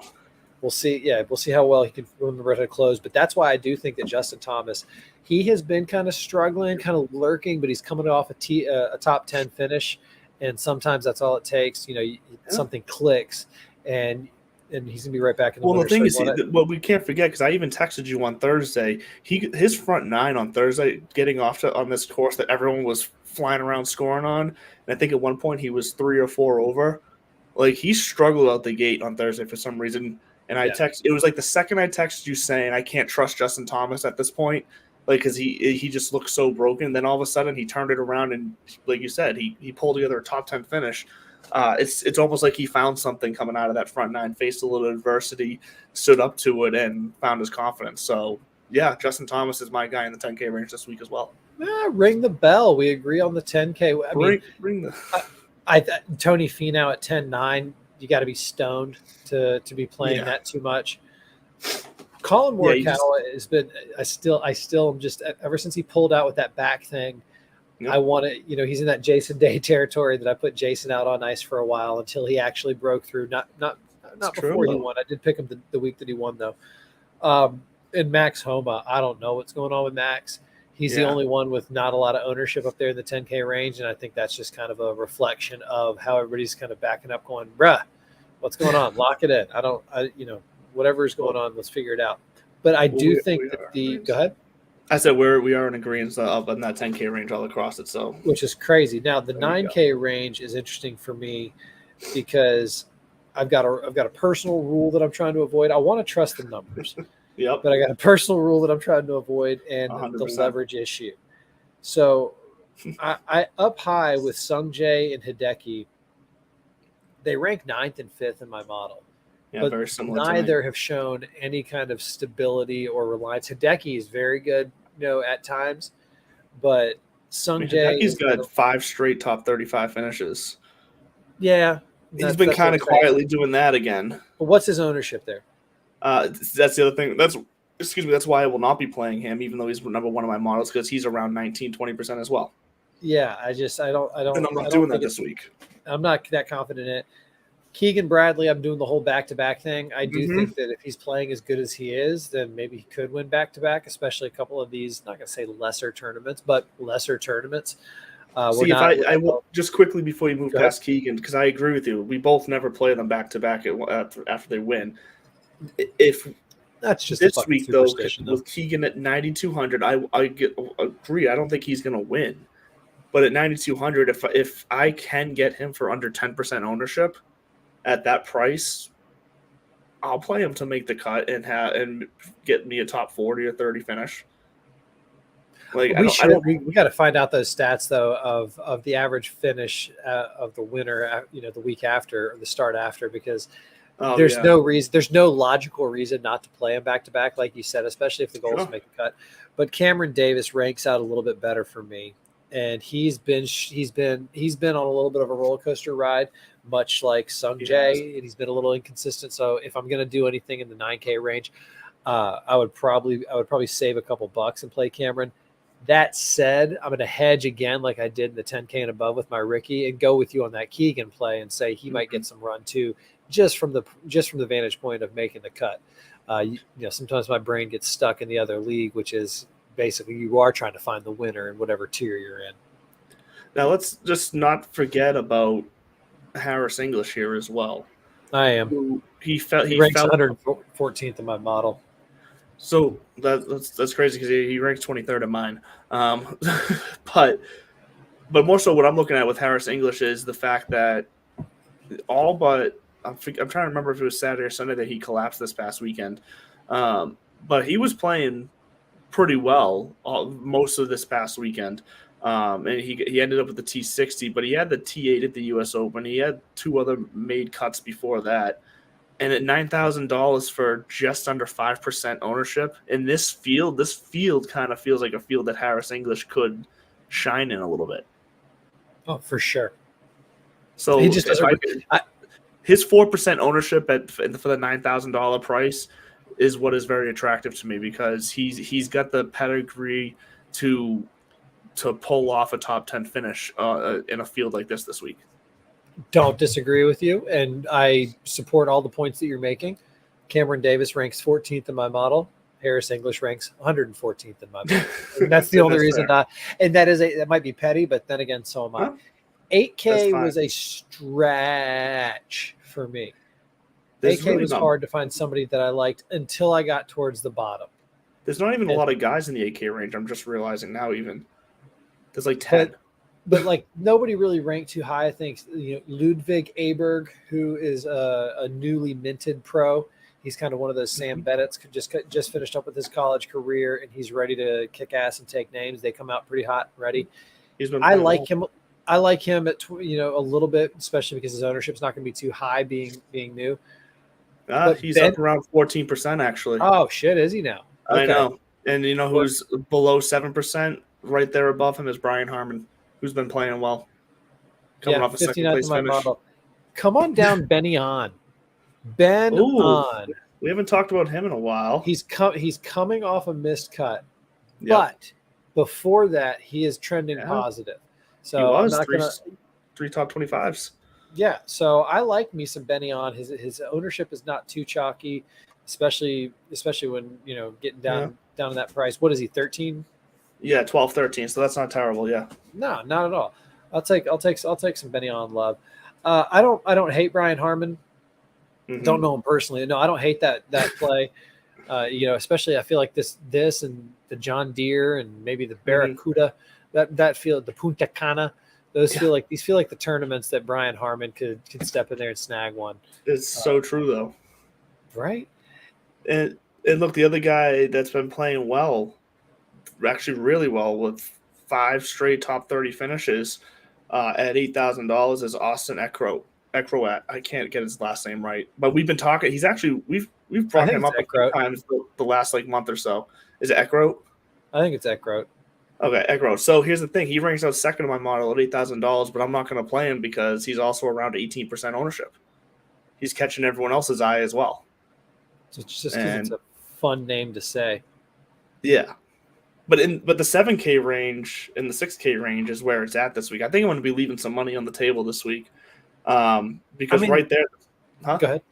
S3: we'll see. Yeah, we'll see how well he can remember to close. But that's why I do think that Justin Thomas, he has been kind of struggling, kind of lurking, but he's coming off a top 10 finish. And sometimes that's all it takes. Something clicks and he's gonna be right back in the
S1: the thing is, we can't forget, because I even texted you on Thursday. His front 9 on Thursday, getting off on this course that everyone was flying around scoring on, and I think at one point he was 3 or 4 over. Like, he struggled out the gate on Thursday for some reason. And it was like the second I texted you saying I can't trust Justin Thomas at this point, like, because he just looked so broken. Then all of a sudden he turned it around and, like you said, he pulled together a top 10 finish. It's almost like he found something coming out of that front 9, faced a little adversity, stood up to it, and found his confidence. So, yeah, Justin Thomas is my guy in the 10K range this week as well.
S3: Ring the bell. We agree on the 10K. Tony Finau at 10.9. You got to be stoned to be playing that too much. Colin Morikawa has been. I still am just, ever since he pulled out with that back thing. Yep. I want to, he's in that Jason Day territory that I put Jason out on ice for a while until he actually broke through. Not before he won. I did pick him the week that he won though. And Max Homa, I don't know what's going on with Max. He's the only one with not a lot of ownership up there in the 10K range, and I think that's just kind of a reflection of how everybody's kind of backing up, going, "Bruh, what's going on? Lock it in." Whatever is going on, let's figure it out. But I do think that go ahead.
S1: I said we are in agreement up in that 10K range all across it,
S3: which is crazy. Now the 9K range is interesting for me because I've got a personal rule that I'm trying to avoid. I want to trust the numbers,
S1: Yep.
S3: but I got a personal rule that I'm trying to avoid, and
S1: 100%.
S3: the leverage issue. So I up high with Sung Jae and Hideki. They rank 9th and 5th in my model.
S1: Yeah,
S3: but
S1: very similar.
S3: neither have shown any kind of stability or reliance. Hideki is very good, at times, but Sung Jae,
S1: Hideki's got 5 straight top 35 finishes.
S3: Yeah,
S1: he's been kind of quietly doing that again.
S3: But what's his ownership there?
S1: That's the other thing. That's why I will not be playing him, even though he's number 1 of my models, because he's around 19-20% as well.
S3: Yeah, I don't.
S1: And I'm not doing that this week.
S3: I'm not that confident in it. Keegan Bradley, I'm doing the whole back-to-back thing. I do think that if he's playing as good as he is, then maybe he could win back-to-back, especially a couple of these, not going to say lesser tournaments, but lesser tournaments.
S1: I will just quickly before you move past Keegan, because I agree with you. We both never play them back-to-back after they win. If
S3: that's just
S1: this week, though, with Keegan at 9,200, I agree. I don't think he's going to win. But at 9,200, if I can get him for under 10% ownership at that price, I'll play him to make the cut and get me a top 40 or 30 finish.
S3: We got to find out those stats though of the average finish of the winner, the week after or the start after, because there's no logical reason not to play him back to back, like you said, especially if the goal is to make a cut. But Cameron Davis ranks out a little bit better for me, and he's been on a little bit of a roller coaster ride, much like Sung Jae, and he's been a little inconsistent. So if I'm going to do anything in the 9K range, I would probably save a couple bucks and play Cameron. That said, I'm going to hedge again, like I did in the 10K and above with my Ricky, and go with you on that Keegan play and say he might get some run too, just from the vantage point of making the cut. Sometimes my brain gets stuck in the other league, which is basically you are trying to find the winner in whatever tier you're in.
S1: Now let's just not forget about Harris English here as well.
S3: I am.
S1: He
S3: ranks 114th in my model.
S1: So that's crazy because he ranks 23rd in mine. But more so what I'm looking at with Harris English is the fact that I'm trying to remember if it was Saturday or Sunday that he collapsed this past weekend. But he was playing pretty well most of this past weekend. And he ended up with the T60, but he had the T8 at the U.S. Open. He had 2 other made cuts before that. And at $9,000 for just under 5% ownership in this field kind of feels like a field that Harris English could shine in a little bit.
S3: Oh, for sure.
S1: So
S3: he just
S1: his 4% ownership for the $9,000 price is what is very attractive to me, because he's got the pedigree to pull off a top 10 finish in a field like this week.
S3: Don't disagree with you, and I support all the points that you're making. Cameron Davis ranks 14th in my model. Harris English ranks 114th in my model. And that's the only reason. And that might be petty, but then again, so am I. 8K was a stretch for me. 8K was hard to find somebody that I liked until I got towards the bottom.
S1: There's not even a lot of guys in the 8K range. I'm just realizing now. Even there's like 10.
S3: But like nobody really ranked too high. I think Ludwig Aberg, who is a newly minted pro. He's kind of one of those Sam Bennett's, just finished up with his college career, and he's ready to kick ass and take names. They come out pretty hot and ready. I like him. I like him at a little bit, especially because his ownership's not going to be too high, being new.
S1: He's up around 14% actually.
S3: Oh shit, is he now?
S1: Okay. I know. And who's below 7%? Right there above him is Brian Harmon, who's been playing well. Coming off a second place finish. Model.
S3: Come on down, Benny on. On.
S1: We haven't talked about him in a while.
S3: He's coming off a missed cut, but before that, he is trending positive. So
S1: he was 3 top 25s.
S3: Yeah, so I like me some Benny on. His ownership is not too chalky, especially when getting down to that price. What is he, 13?
S1: Yeah, 12, 13. So that's not terrible. Yeah.
S3: No, not at all. I'll take some Benny on love. I don't hate Brian Harmon. Mm-hmm. Don't know him personally. No, I don't hate that play. Especially I feel like this and the John Deere and maybe the Barracuda, that field, the Punta Cana, These feel like the tournaments that Brian Harmon could step in there and snag one.
S1: It's so true though.
S3: Right?
S1: And look, the other guy that's been playing well, actually really well, with 5 straight top 30 finishes at $8,000 is Austin Eckroat. I can't get his last name right, but we've been talking. He's actually we've brought him up a few times the last month or so. Is it Eckroat?
S3: I think it's Eckroat.
S1: Okay, Eckroat. So here's the thing: he ranks out second in my model at $8,000, but I'm not going to play him because he's also around 18% ownership. He's catching everyone else's eye as well.
S3: So it's just because it's a fun name to say.
S1: Yeah. But the 7K range and the 6K range is where it's at this week. I think I'm going to be leaving some money on the table this week because right there. Huh?
S3: Go ahead.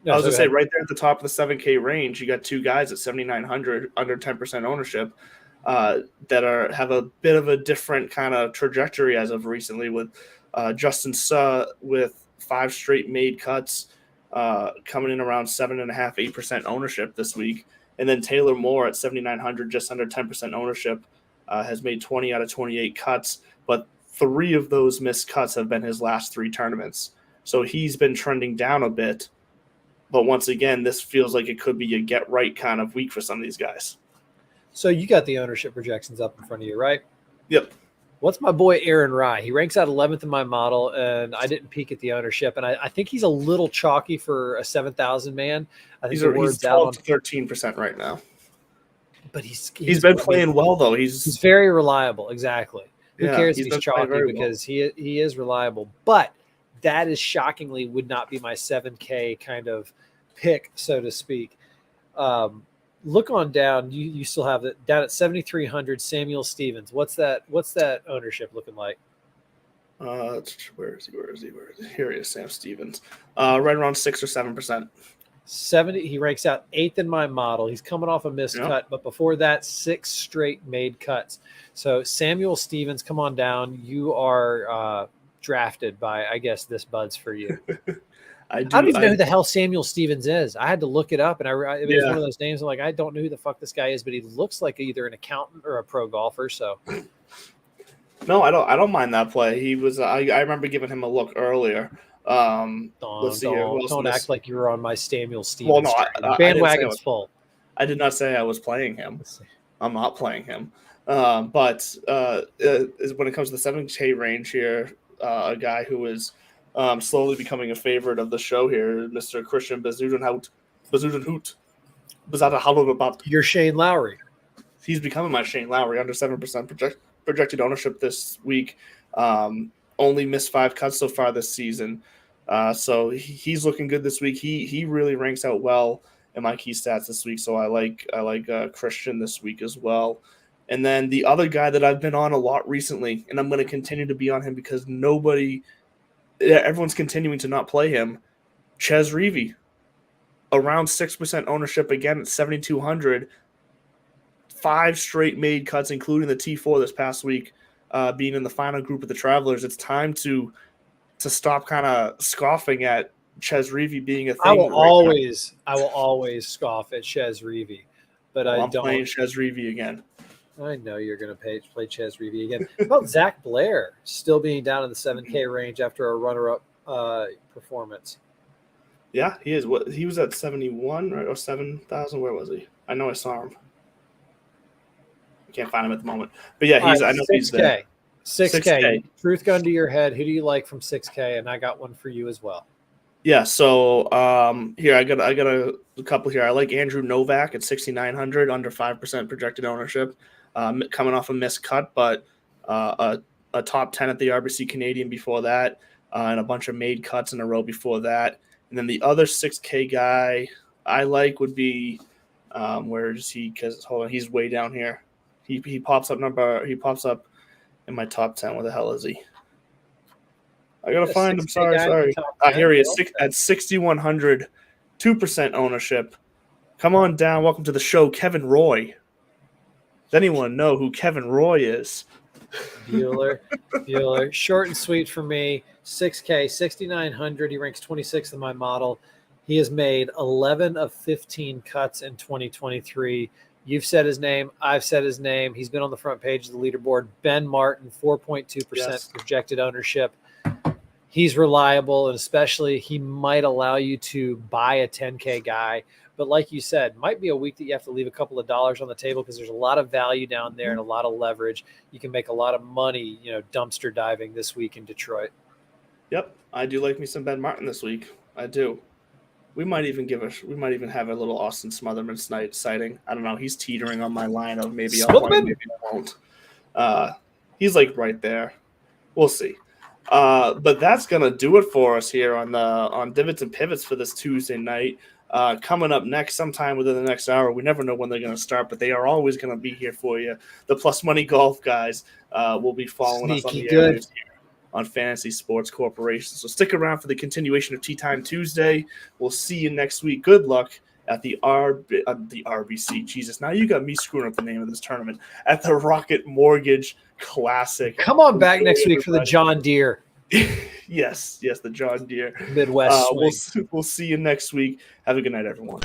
S1: No, I was going to say right there at the top of the 7K range, you got 2 guys at 7,900 under 10% ownership that have a bit of a different kind of trajectory as of recently, with Justin Suh with 5 straight made cuts coming in around 7.5%, 8% ownership this week. And then Taylor Moore at 7,900, just under 10% ownership, has made 20 out of 28 cuts, but 3 of those missed cuts have been his last 3 tournaments. So he's been trending down a bit. But once again, this feels like it could be a get right kind of week for some of these guys.
S3: So you got the ownership projections up in front of you, right?
S1: Yep.
S3: What's my boy Aaron Rye? He ranks out 11th in my model, and I didn't peek at the ownership. And I think he's a little chalky for a 7,000 man. I think
S1: he's 12 to 13% right now.
S3: But he's
S1: been playing well though. He's
S3: very reliable. Exactly. Who cares if he's chalky because he is reliable. But that is shockingly would not be my 7K kind of pick, so to speak. Look on down. You still have it down at 7,300. Samuel Stevens. What's that ownership looking like?
S1: Where is he? Here he is, Sam Stevens. Right around 6 or 7%.
S3: 70. He ranks out 8th in my model. He's coming off a missed cut, but before that, 6 straight made cuts. So Samuel Stevens, come on down. You are drafted by, I guess, this Bud's for you. I don't even know who the hell Samuel Stevens is. I had to look it up, and it was one of those names. I'm like, I don't know who the fuck this guy is, but he looks like either an accountant or a pro golfer. So,
S1: no, I don't mind that play. He was. I remember giving him a look earlier.
S3: Don't act like you were on my Samuel Stevens.
S1: Well, no,
S3: bandwagon's full.
S1: I did not say I was playing him. I'm not playing him. But when it comes to the 7K range here, a guy who is slowly becoming a favorite of the show here, Mr. Christian Bezuidenhout.
S3: You're Shane Lowry.
S1: He's becoming my Shane Lowry, under 7% projected ownership this week. Only missed 5 cuts so far this season. So he's looking good this week. He really ranks out well in my key stats this week. So I like Christian this week as well. And then the other guy that I've been on a lot recently, and I'm going to continue to be on him because everyone's continuing to not play him, Ches Reavie. Around 6% ownership again at 7,200. 5 straight made cuts, including the T4 this past week, being in the final group of the Travelers. It's time to stop kind of scoffing at Ches Reavie being a thing.
S3: I will always scoff at Ches Reavie, but I'm
S1: playing Ches Reavie again.
S3: I know you're going to play Ches Reavie again. How about Zach Blair still being down in the 7K range after a runner-up performance?
S1: Yeah, he is. He was at 71, right, or 7,000. Where was he? I know I saw him. I can't find him at the moment. But yeah, I know 6K. He's there.
S3: 6K. Truth gun to your head. Who do you like from 6K? And I got one for you as well.
S1: Yeah, so here I got a couple here. I like Andrew Novak at 6,900, under 5% projected ownership, coming off a missed cut, but a top 10 at the RBC Canadian before that, and a bunch of made cuts in a row before that. And then the other 6K guy I like would be where is he? Because hold on, he's way down here. He pops up in my top 10. Where the hell is he? I gotta find him. Sorry. Here he is at 6,100, 2% ownership. Come on down. Welcome to the show, Kevin Roy. Does anyone know who Kevin Roy is?
S3: Bueller. Short and sweet for me. 6K, 6,900. He ranks 26th in my model. He has made 11 of 15 cuts in 2023. You've said his name. I've said his name. He's been on the front page of the leaderboard. Ben Martin, 4.2% projected ownership. He's reliable, and especially he might allow you to buy a 10K guy. But like you said, might be a week that you have to leave a couple of dollars on the table because there's a lot of value down there and a lot of leverage. You can make a lot of money, dumpster diving this week in Detroit.
S1: Yep, I do like me some Ben Martin this week. I do. We might even have a little Austin Smotherman night sighting. I don't know. He's teetering on my line of maybe I'll play, maybe I won't. He's like right there. We'll see. But that's gonna do it for us here on Divots and Pivots for this Tuesday night. Coming up next, sometime within the next hour, we never know when they're going to start, but they are always going to be here for you. The Plus Money Golf guys will be following us on the airwaves here on Fantasy Sports Corporation. So stick around for the continuation of Tea Time Tuesday. We'll see you next week. Good luck at the RBC. Jesus, now you got me screwing up the name of this tournament. At the Rocket Mortgage Classic.
S3: Come on back next week for the John Deere.
S1: Yes, the John Deere
S3: Midwest.
S1: We'll see you next week. Have a good night, everyone.